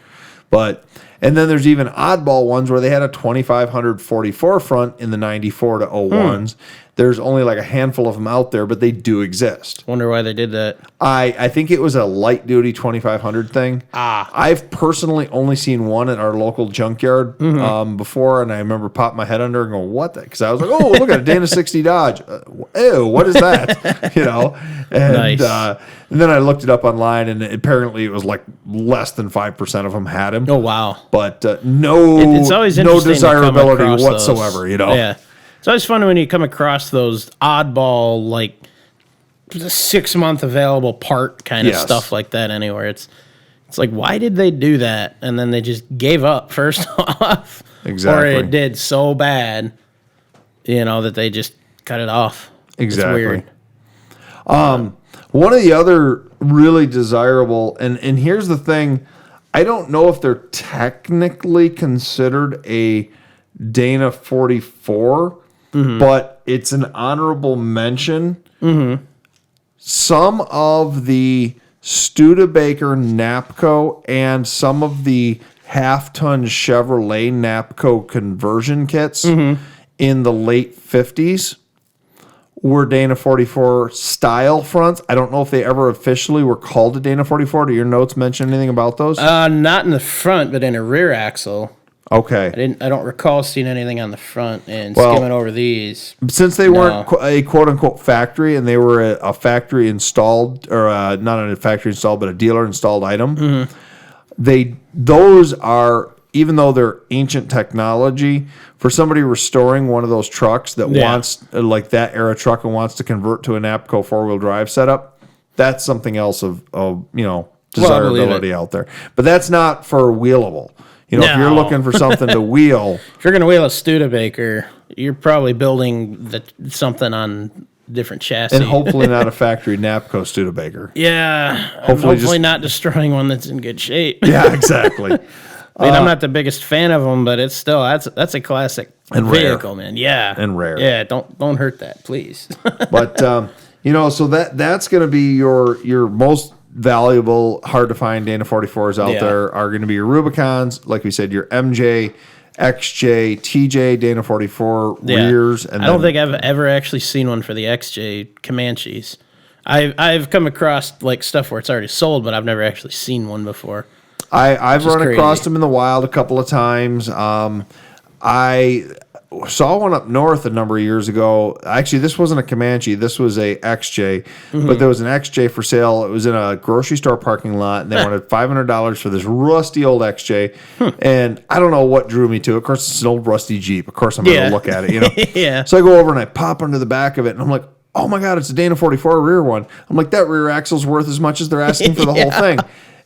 And then there's even oddball ones where they had a 2500 44 front in the 94 to 01s. There's only like a handful of them out there, but they do exist. Wonder why they did that. I think it was a light duty 2500 thing. I've personally only seen one at our local junkyard before, and I remember popping my head under and going, "What?" Because I was like, "Oh, look at a Dana 60 Dodge. Ew, what is that?" And, Nice. And then I looked it up online, and apparently it was like less than 5% of them had him. Oh, wow. But no, It's always no interesting to come desirability across whatsoever. those. Yeah. It's always fun when you come across those oddball, like, 6-month available part kind of Yes. stuff like that anywhere. It's like, why did they do that? And then they just gave up first off. Exactly. Or it did so bad, that they just cut it off. Exactly. It's weird. One of the other really desirable, and here's the thing, I don't know if they're technically considered a Dana 44, but it's an honorable mention. Some of the Studebaker Napco and some of the half-ton Chevrolet Napco conversion kits in the late 50s were Dana 44 style fronts. I don't know if they ever officially were called a Dana 44. Do your notes mention anything about those? Not in the front, but in a rear axle. Okay. I don't recall seeing anything on the front and Well, skimming over these. Since they weren't a quote-unquote factory and they were a factory installed, or not a factory installed, but a dealer installed item, those are, even though they're ancient technology, for somebody restoring one of those trucks that wants, like that era truck, and wants to convert to a Napco four-wheel drive setup, that's something else of desirability out there. But that's not for wheelable. If you're looking for something to wheel, If you're going to wheel a Studebaker, you're probably building something on different chassis. and hopefully not a factory Napco Studebaker. Yeah. Hopefully not destroying one that's in good shape. Yeah, exactly. I mean, I'm not the biggest fan of them, but it's still that's a classic And rare. vehicle, man. Yeah, And rare. Yeah, don't hurt that, please. But so that's going to be your most valuable, hard to find Dana 44s out there are going to be your Rubicons, like we said, your MJ, XJ, TJ, Dana 44 rears. And I don't think I've ever actually seen one for the XJ Comanches. I've come across like stuff where it's already sold, but I've never actually seen one before. I've run crazy. across them in the wild a couple of times. I saw one up north a number of years ago. Actually, this wasn't a Comanche. This was a XJ. But there was an XJ for sale. It was in a grocery store parking lot. And they wanted $500 for this rusty old XJ. And I don't know what drew me to it. Of course, it's an old rusty Jeep. Of course, I'm going to look at it. Yeah. So I go over and I pop under the back of it. And I'm like, oh, my God, it's a Dana 44 rear one. I'm like, that rear axle's worth as much as they're asking for the whole thing.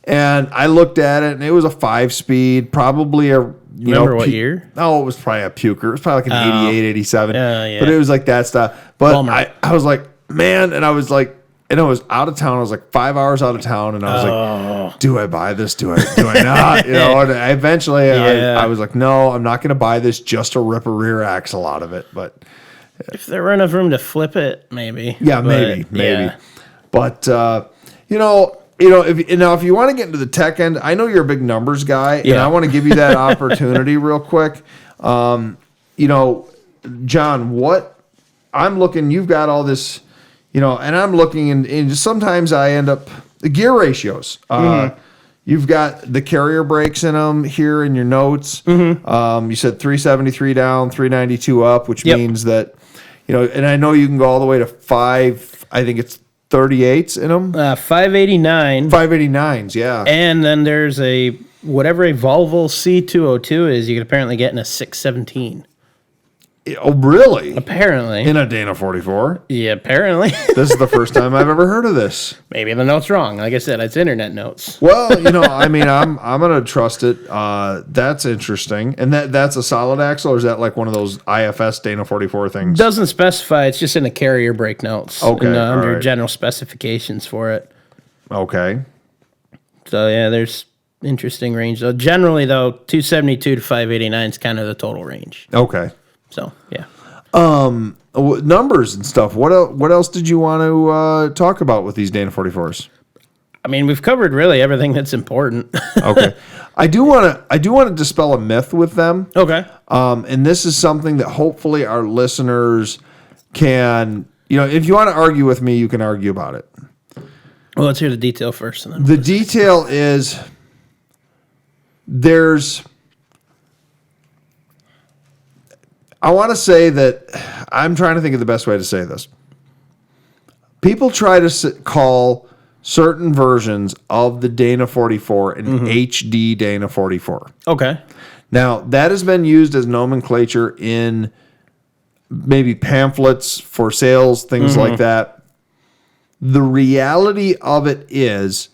And I looked at it, and it was a 5-speed, probably a Remember what year? Oh, it was probably a puker. It was probably like an 88, 87. Yeah. But it was like that stuff. But Walmart. I was like, man, and I was like, and I was out of town. I was like 5 hours out of town, and I was like, do I buy this? Do I not? And I eventually I was like, no, I'm not going to buy this just to rip a rear axle out of it. But If there were enough room to flip it, maybe. yeah, But, maybe. yeah. But if you want to get into the tech end, I know you're a big numbers guy, and I want to give you that opportunity real quick. John, what I'm looking, you've got all this, and I'm looking, and sometimes I end up the gear ratios. You've got the carrier brakes in them here in your notes. You said 373 down, 392 up, which means that, and I know you can go all the way to 5. I think it's 38s in them. 589. 589s, yeah. And then there's whatever a Volvo C202 is, you can apparently get in a 617. Oh, really? Apparently. In a Dana 44? Yeah, apparently. This is the first time I've ever heard of this. Maybe the note's wrong. Like I said, it's internet notes. Well, I'm going to trust it. That's interesting. And that's a solid axle, or is that like one of those IFS Dana 44 things? Doesn't specify. It's just in the carrier brake notes. Okay, Under right. general specifications for it. Okay. So, yeah, there's interesting range. Though generally, though, 272 to 589 is kind of the total range. Okay. So, yeah. Numbers and stuff. What else did you want to talk about with these Dana 44s? I mean, we've covered really everything that's important. Okay. I do want to dispel a myth with them. Okay. And this is something that hopefully our listeners can, if you want to argue with me, you can argue about it. Well, let's hear the detail first. And then The detail is I want to say that I'm trying to think of the best way to say this. People try to call certain versions of the Dana 44 an HD Dana 44. Okay. Now, that has been used as nomenclature in maybe pamphlets for sales, things like that. The reality of it is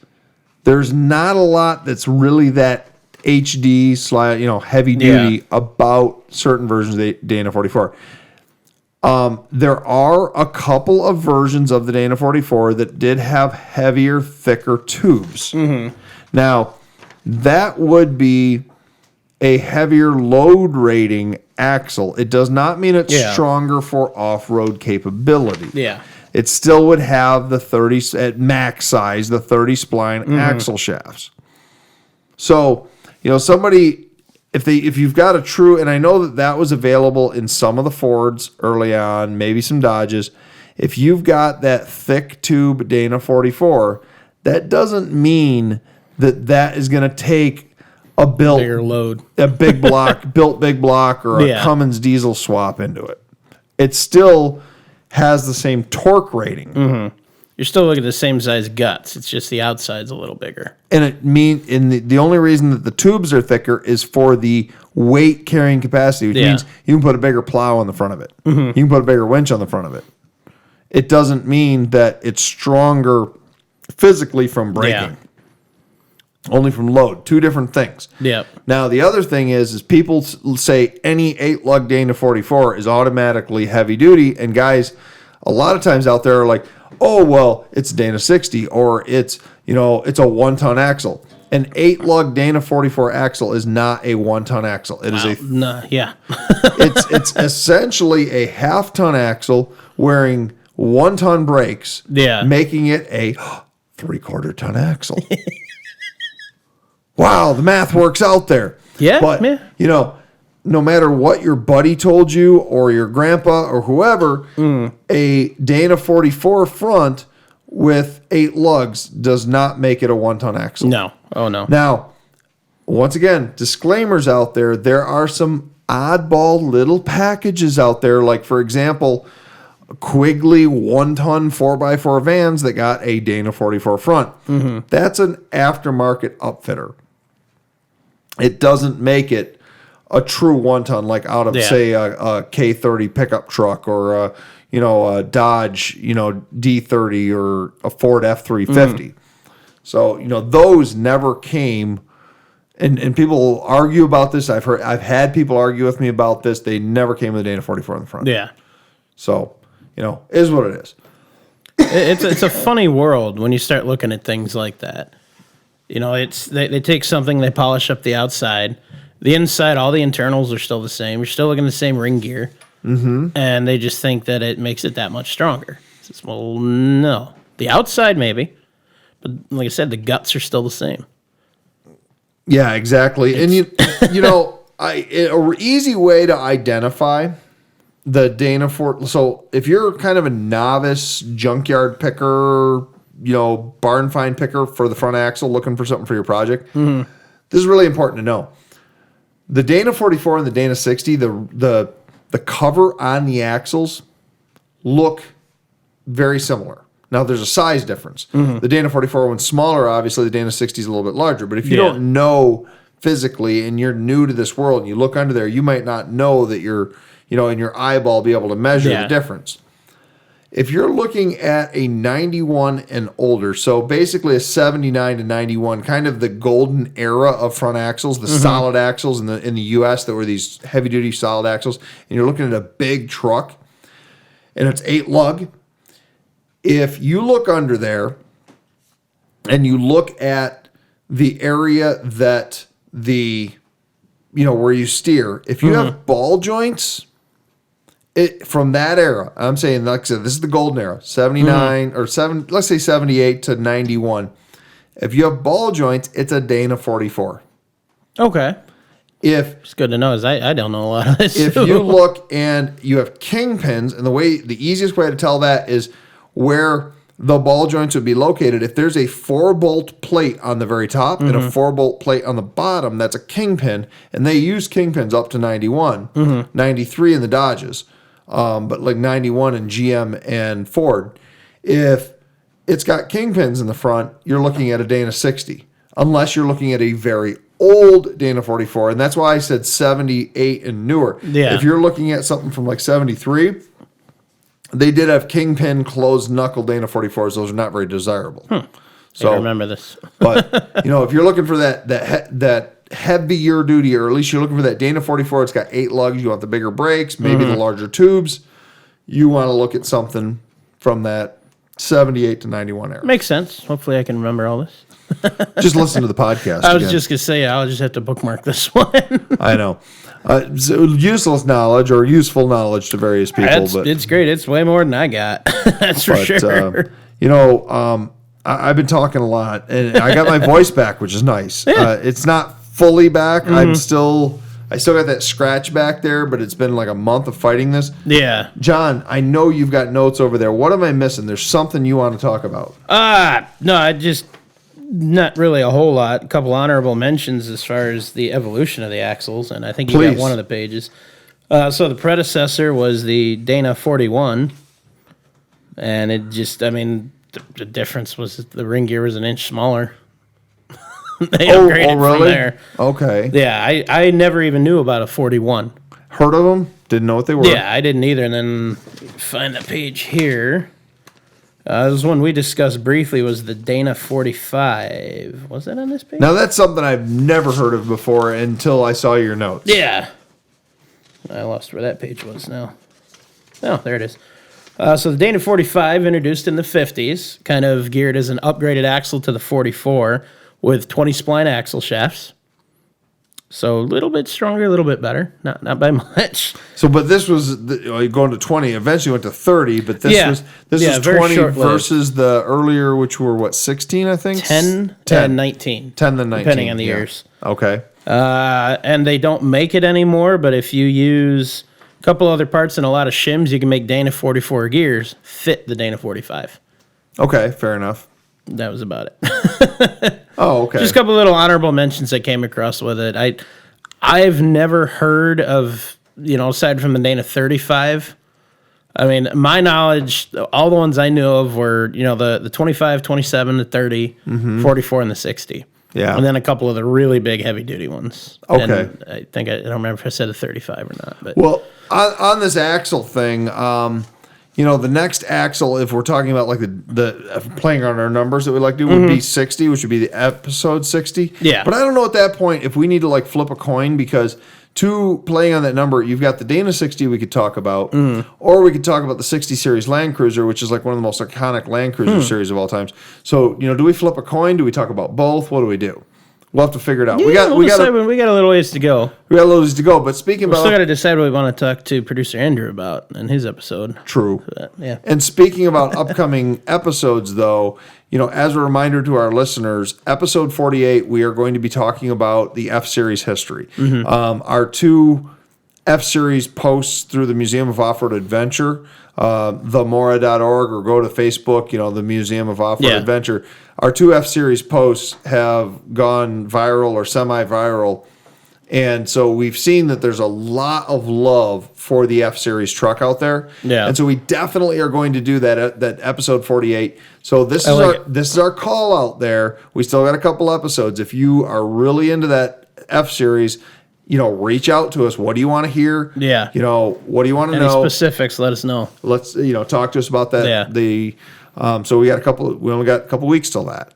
there's not a lot that's really that HD / heavy duty about certain versions of the Dana 44. There are a couple of versions of the Dana 44 that did have heavier, thicker tubes. Now, that would be a heavier load rating axle. It does not mean it's stronger for off-road capability. Yeah. It still would have the 30 at max size, the 30 spline axle shafts. So, somebody, if you've got a true, and I know that was available in some of the Fords early on, maybe some Dodges. If you've got that thick tube Dana 44, that doesn't mean that is going to take a bigger load, a big block, built big block, or a Cummins diesel swap into it. It still has the same torque rating. You're still looking at the same size guts. It's just the outside's a little bigger. And the only reason that the tubes are thicker is for the weight carrying capacity, which means you can put a bigger plow on the front of it. You can put a bigger winch on the front of it. It doesn't mean that it's stronger physically from braking. Only from load. Two different things. Yep. Now, the other thing is people say any 8-lug Dana 44 is automatically heavy duty, and guys a lot of times out there are like, oh, well, it's a Dana 60, or it's a 1-ton axle. An 8-lug Dana 44 axle is not a 1-ton axle. It is it's essentially a half-ton axle wearing 1-ton brakes, making it a 3/4 ton axle. Wow, the math works out there. Yeah, but no matter what your buddy told you or your grandpa or whoever, a Dana 44 front with 8 lugs does not make it a 1-ton axle. No. Oh, no. Now, once again, disclaimers out there. There are some oddball little packages out there. Like, for example, Quigley 1-ton 4x4 vans that got a Dana 44 front. That's an aftermarket upfitter. It doesn't make it a true 1-ton, like out of, say, a K30 pickup truck or a Dodge, D30 or a Ford F350. So, those never came, and people argue about this. I've had people argue with me about this. They never came with a Dana 44 in the front. Yeah. So, is what it is. It's a funny world when you start looking at things like that. They take something, they polish up the outside. The inside, all the internals are still the same. You're still looking at the same ring gear. And they just think that it makes it that much stronger. Well, no. The outside, maybe. But like I said, the guts are still the same. Yeah, exactly. And, an easy way to identify the Dana 4... So if you're kind of a novice junkyard picker, barn find picker for the front axle, looking for something for your project, this is really important to know. The Dana 44 and the Dana 60, the cover on the axles look very similar. Now, there's a size difference. The Dana 44 one's smaller, obviously. The Dana 60 is a little bit larger. But if you don't know physically and you're new to this world and you look under there, you might not know that you're, in your eyeball, be able to measure the difference. If you're looking at a 91 and older, so basically a 79 to 91, kind of the golden era of front axles, the solid axles in the U.S. that were these heavy-duty solid axles, and you're looking at a big truck, and it's 8 lug, if you look under there and you look at the area that where you steer, if you have ball joints from that era, I'm saying, like I said, this is the golden era, 79 or 7, let's say 78 to 91. If you have ball joints, it's a Dana 44. Okay. If It's good to know, as I don't know a lot of this. if you look and you have kingpins, and the easiest way to tell that is where the ball joints would be located. If there's a 4-bolt plate on the very top and a 4-bolt plate on the bottom, that's a kingpin, and they use kingpins up to 91, 93 in the Dodges, but like 91 in GM and Ford. If it's got kingpins in the front, you're looking at a Dana 60, unless you're looking at a very old Dana 44, and that's why I said 78 and newer. Yeah. If you're looking at something from like 73, they did have kingpin closed knuckle Dana 44s. Those are not very desirable. So I remember this. But if you're looking for that heavier duty, or at least you're looking for that Dana 44, it's got 8 lugs. You want the bigger brakes, maybe the larger tubes. You want to look at something from that 78 to 91 era. Makes sense. Hopefully I can remember all this. Just listen to the podcast. I was again. just going to say, I'll just have to bookmark this one. I know. So useless knowledge or useful knowledge to various people. It's great. It's way more than I got. That's for sure. I've been talking a lot, and I got my voice back, which is nice. Yeah. It's not fully back. I still got that scratch back there, but it's been like a month of fighting this. Yeah. John, I know you've got notes over there. What am I missing? There's something you want to talk about. No, I just not really a whole lot. A couple honorable mentions as far as the evolution of the axles, and I think you got one of the pages. So the predecessor was the Dana 41, and it just, the difference was that the ring gear was an inch smaller. They upgraded really? from there. Okay. Yeah, I never even knew about a 41. Heard of them? Didn't know what they were. Yeah, I didn't either. And then find the page here. This one we discussed briefly was the Dana 45. Was that on this page? Now, that's something I've never heard of before until I saw your notes. Yeah. I lost where that page was now. Oh, there it is. So the Dana 45 introduced in the 50s, kind of geared as an upgraded axle to the 44 with 20 spline axle shafts. So a little bit stronger, a little bit better, not by much. So, but this was going to 20. Eventually went to 30, but this was 20 versus the earlier, which were what, 16, I think? 10 and 19. 10 and 19. Depending on the years. Okay. And they don't make it anymore, but if you use a couple other parts and a lot of shims, you can make Dana 44 gears fit the Dana 45. Okay, fair enough. That was about it. Oh, okay. Just a couple little honorable mentions I came across with it. I've never heard of, aside from the Dana 35. My knowledge, all the ones I knew of were, the 25, 27, the 30, 44, and the 60. Yeah. And then a couple of the really big heavy duty ones. Okay. And I think I don't remember if I said the 35 or not. But well, on this axle thing, the next axle, if we're talking about like the playing on our numbers that we like to do, would be 60, which would be the episode 60. Yeah. But I don't know at that point if we need to like flip a coin, because playing on that number, you've got the Dana 60 we could talk about, or we could talk about the 60 series Land Cruiser, which is like one of the most iconic Land Cruiser series of all times. So, do we flip a coin? Do we talk about both? What do we do? We'll have to figure it out. Yeah, we got a little ways to go. We got a little ways to go. But speaking about, still got to decide what we want to talk to producer Andrew about in his episode. True. Yeah. And speaking about upcoming episodes, though, as a reminder to our listeners, episode 48, we are going to be talking about the F-Series history. Our 2 F-Series posts through the Museum of Off-Road Adventure, themora.org, or go to Facebook, the Museum of Off-Road Adventure. Our 2 F-Series posts have gone viral or semi-viral, and so we've seen that there's a lot of love for the F-Series truck out there. Yeah. And so we definitely are going to do that episode 48. So this is our call out there. We still got a couple episodes. If you are really into that F-Series, reach out to us. What do you want to hear? Yeah. What do you want to Any know? specifics, let us know. Let's, talk to us about that. Yeah. So we only got a couple weeks till that.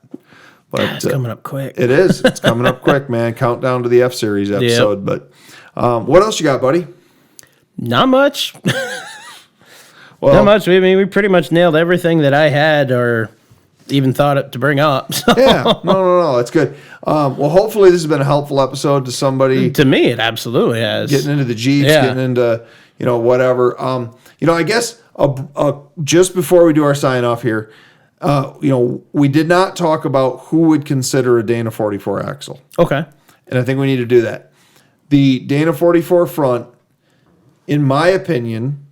But it's coming up quick. It is. It's coming up quick, man. Countdown to the F-Series episode. Yep. But what else you got, buddy? Not much. Well, Not much. We pretty much nailed everything that I had, or even thought it to bring up. So. Yeah, no, it's good. Well, hopefully this has been a helpful episode to somebody. To me, it absolutely has. Getting into the Jeeps, getting into, whatever. I guess just before we do our sign off here, we did not talk about who would consider a Dana 44 axle. Okay. And I think we need to do that. The Dana 44 front, in my opinion,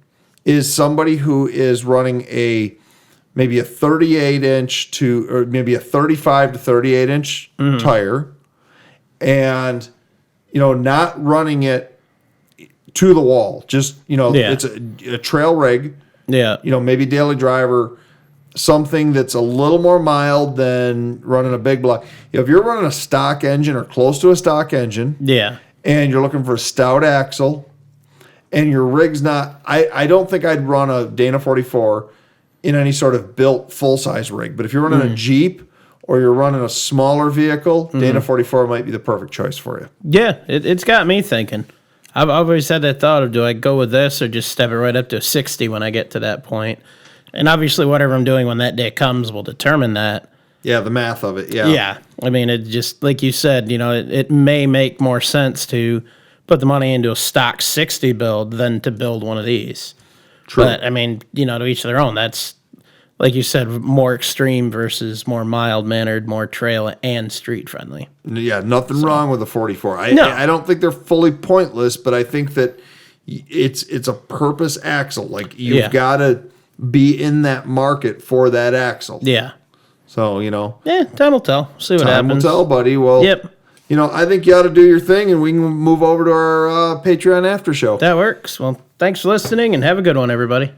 is somebody who is running maybe a 38-inch or maybe a 35 to 38-inch tire, and not running it to the wall. Just it's a trail rig. Yeah. Maybe daily driver, something that's a little more mild than running a big block. If you're running a stock engine or close to a stock engine, and you're looking for a stout axle, and your rig's not, I don't think I'd run a Dana 44 in any sort of built full-size rig. But if you're running a Jeep or you're running a smaller vehicle, Dana 44 might be the perfect choice for you. Yeah, it's got me thinking. I've always had that thought of, do I go with this or just step it right up to a 60 when I get to that point? And obviously whatever I'm doing when that day comes will determine that. Yeah, the math of it, yeah. Yeah, I mean, it just, like you said, it may make more sense to put the money into a stock 60 build than to build one of these. True. But, I mean, to each their own. That's, like you said, more extreme versus more mild-mannered, more trail and street-friendly. Yeah, nothing wrong with the 44. No. I don't think they're fully pointless, but I think that it's a purpose axle. Like, you've got to be in that market for that axle. Yeah. So, Yeah, time will tell. See what time happens. will tell, buddy. Well, Yep. I think you ought to do your thing, and we can move over to our Patreon after show. That works. Well, thanks for listening, and have a good one, everybody.